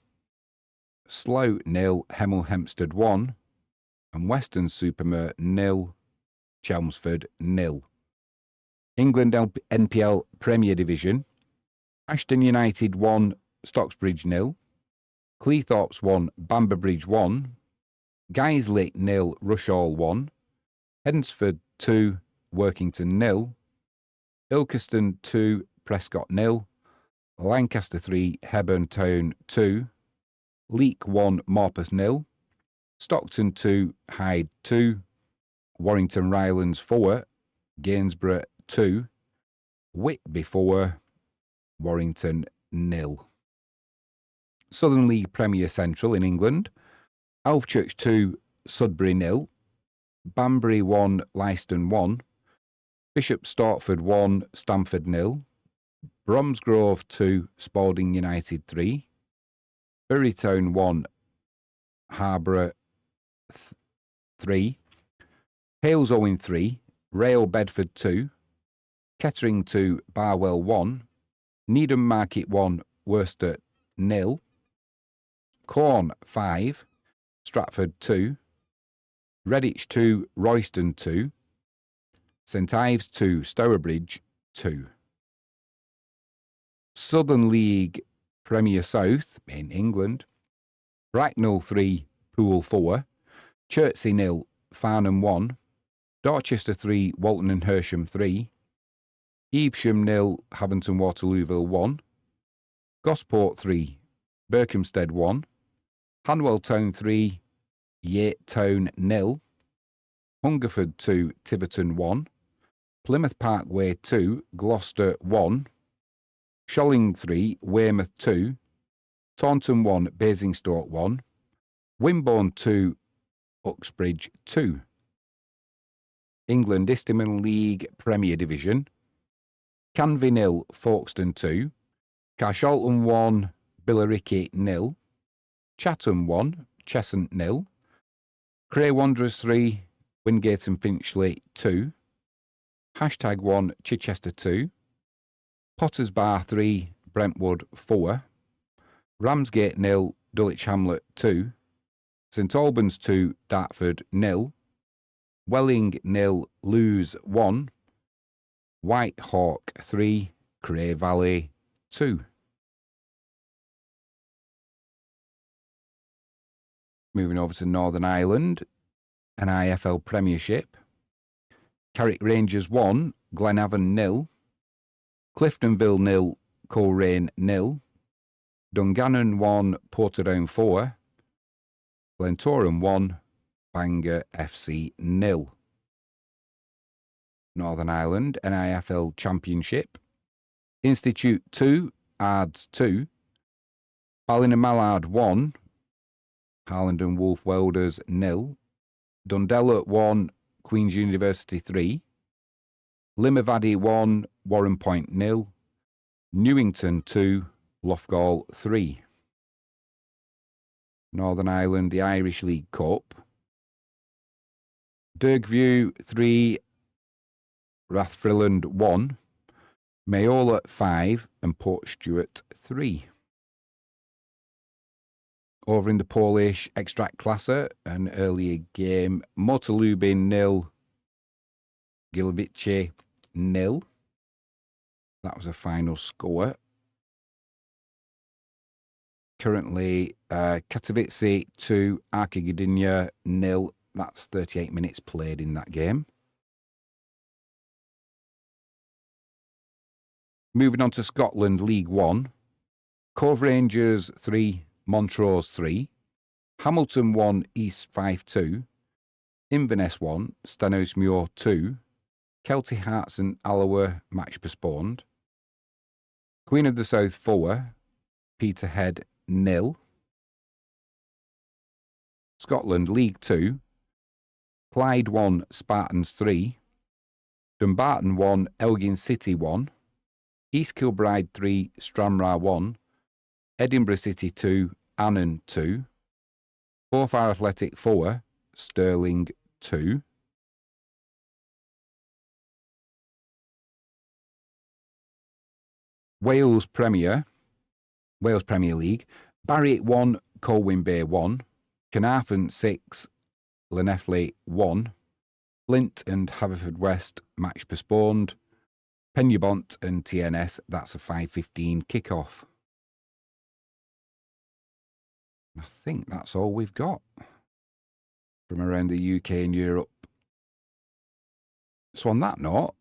Slough 0, Hemel Hempstead 1, and Weston-super-Mare 0, Chelmsford 0. England NPL Premier Division, Ashton United 1, Stocksbridge 0, Cleethorpes 1, Bamberbridge 1, Guiseley 0, Rushall 1, Hednesford 2, Workington 0, Ilkeston 2, Prescott 0, Lancaster 3, Hebburn Town 2, Leek 1, Morpeth 0, Stockton 2, Hyde 2, Warrington Rylands 4, Gainsborough 2, Whitby 4, Warrington 0. Southern League Premier Central in England, Alvechurch 2, Sudbury 0, Banbury 1, Leicester 1, Bishop Stortford 1, Stamford 0, Bromsgrove 2, Spalding United 3, Bury Town 1, Harborough 3, Hales Owen 3, Rail Bedford 2, Kettering 2, Barwell 1, Needham Market 1, Worcester 0, Corn 5, Stratford 2, Redditch 2, Royston 2, St Ives 2, Stourbridge 2. Southern League Premier South in England, Bracknell 3, Poole 4, Chertsey 0, Farnham 1, Dorchester 3, Walton and Hersham 3, Evesham 0, Havant and Waterlooville 1, Gosport 3, Berkhamsted 1, Hanwell Town 3, Yate Town 0, Hungerford 2, Tiverton 1, Plymouth Parkway 2, Gloucester 1, Sholing 3, Weymouth 2, Taunton 1, Basingstoke 1, Wimborne 2, Uxbridge 2. England Isthmian League Premier Division, Canvey 0, Folkestone 2, Carshalton 1, Billericay 0, Chatham 1, Cheshunt 0, Cray Wanderers 3, Wingate and Finchley 2, #1, Chichester 2, Potters Bar 3, Brentwood 4, Ramsgate 0, Dulwich Hamlet 2, St Albans 2, Dartford 0, Welling 0, Lewes 1, Whitehawk 3, Cray Valley 2. Moving over to Northern Ireland, an IFL Premiership. Carrick Rangers 1, Glenavon 0. Cliftonville 0, Coleraine 0. Dungannon 1, Portadown 4. Glentoran 1, Bangor FC 0. Northern Ireland, an IFL Championship. Institute 2, Ards 2. Ballina 1, Harland and Wolf Welders 0. Dundela 1, Queen's University 3. Limavady 1, Warren Point 0. Newington 2, Loughgall 3. Northern Ireland, the Irish League Cup. Dergview 3, Rathfrilland 1. Mayola 5 and Portstewart 3. Over in the Polish Ekstraklasa, an earlier game, Motolubin 0, Gilvice 0. That was a final score. Currently, Katowice 2, Arka Gdynia 0. That's 38 minutes played in that game. Moving on to Scotland, League 1. Cove Rangers 3, Montrose 3. Hamilton 1, East 5-2. Inverness 1, Stenhousemuir 2. Kelty Hearts and Alloa match postponed. Queen of the South 4, Peterhead 0. Scotland, League 2. Clyde 1, Spartans 3. Dumbarton 1, Elgin City 1. East Kilbride 3, Stranraer 1. Edinburgh City 2, Annan 2. Forfar Athletic 4, Stirling 2. Wales Premier League. Barry 1, Colwyn Bay 1. Carnarvon 6, Llanelli 1. Flint and Haverfordwest match postponed. Penybont and TNS, that's a 5:15 kickoff. I think that's all we've got from around the UK and Europe. So on that note,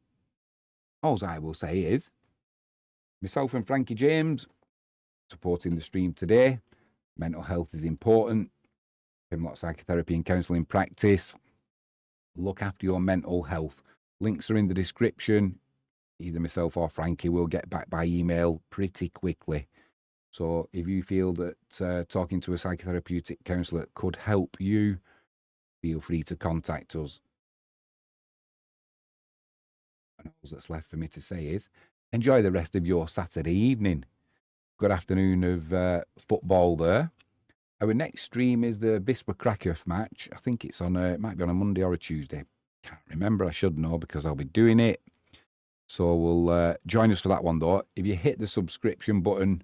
all I will say is, myself and Frankie James supporting the stream today. Mental health is important. Pimlott Psychotherapy and Counselling practice. Look after your mental health. Links are in the description. Either myself or Frankie will get back by email pretty quickly. So if you feel that talking to a psychotherapeutic counsellor could help you, feel free to contact us. And all that's left for me to say is, enjoy the rest of your Saturday evening. Good afternoon of football there. Our next stream is the Wisła Kraków match. I think it's on it might be on a Monday or a Tuesday. Can't remember. I should know because I'll be doing it. So we'll join us for that one though. If you hit the subscription button,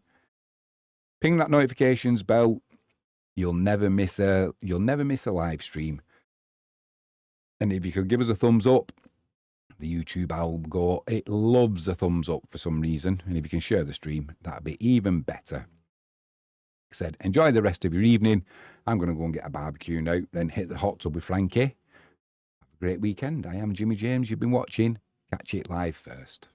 ping that notifications bell, you'll never miss a live stream. And if you could give us a thumbs up, the YouTube algo, it loves a thumbs up for some reason. And if you can share the stream, that'd be even better. Like I said, enjoy the rest of your evening. I'm going to go and get a barbecue now, then hit the hot tub with Frankie. Have a great weekend. I am Jimmy James. You've been watching Catch It Live First.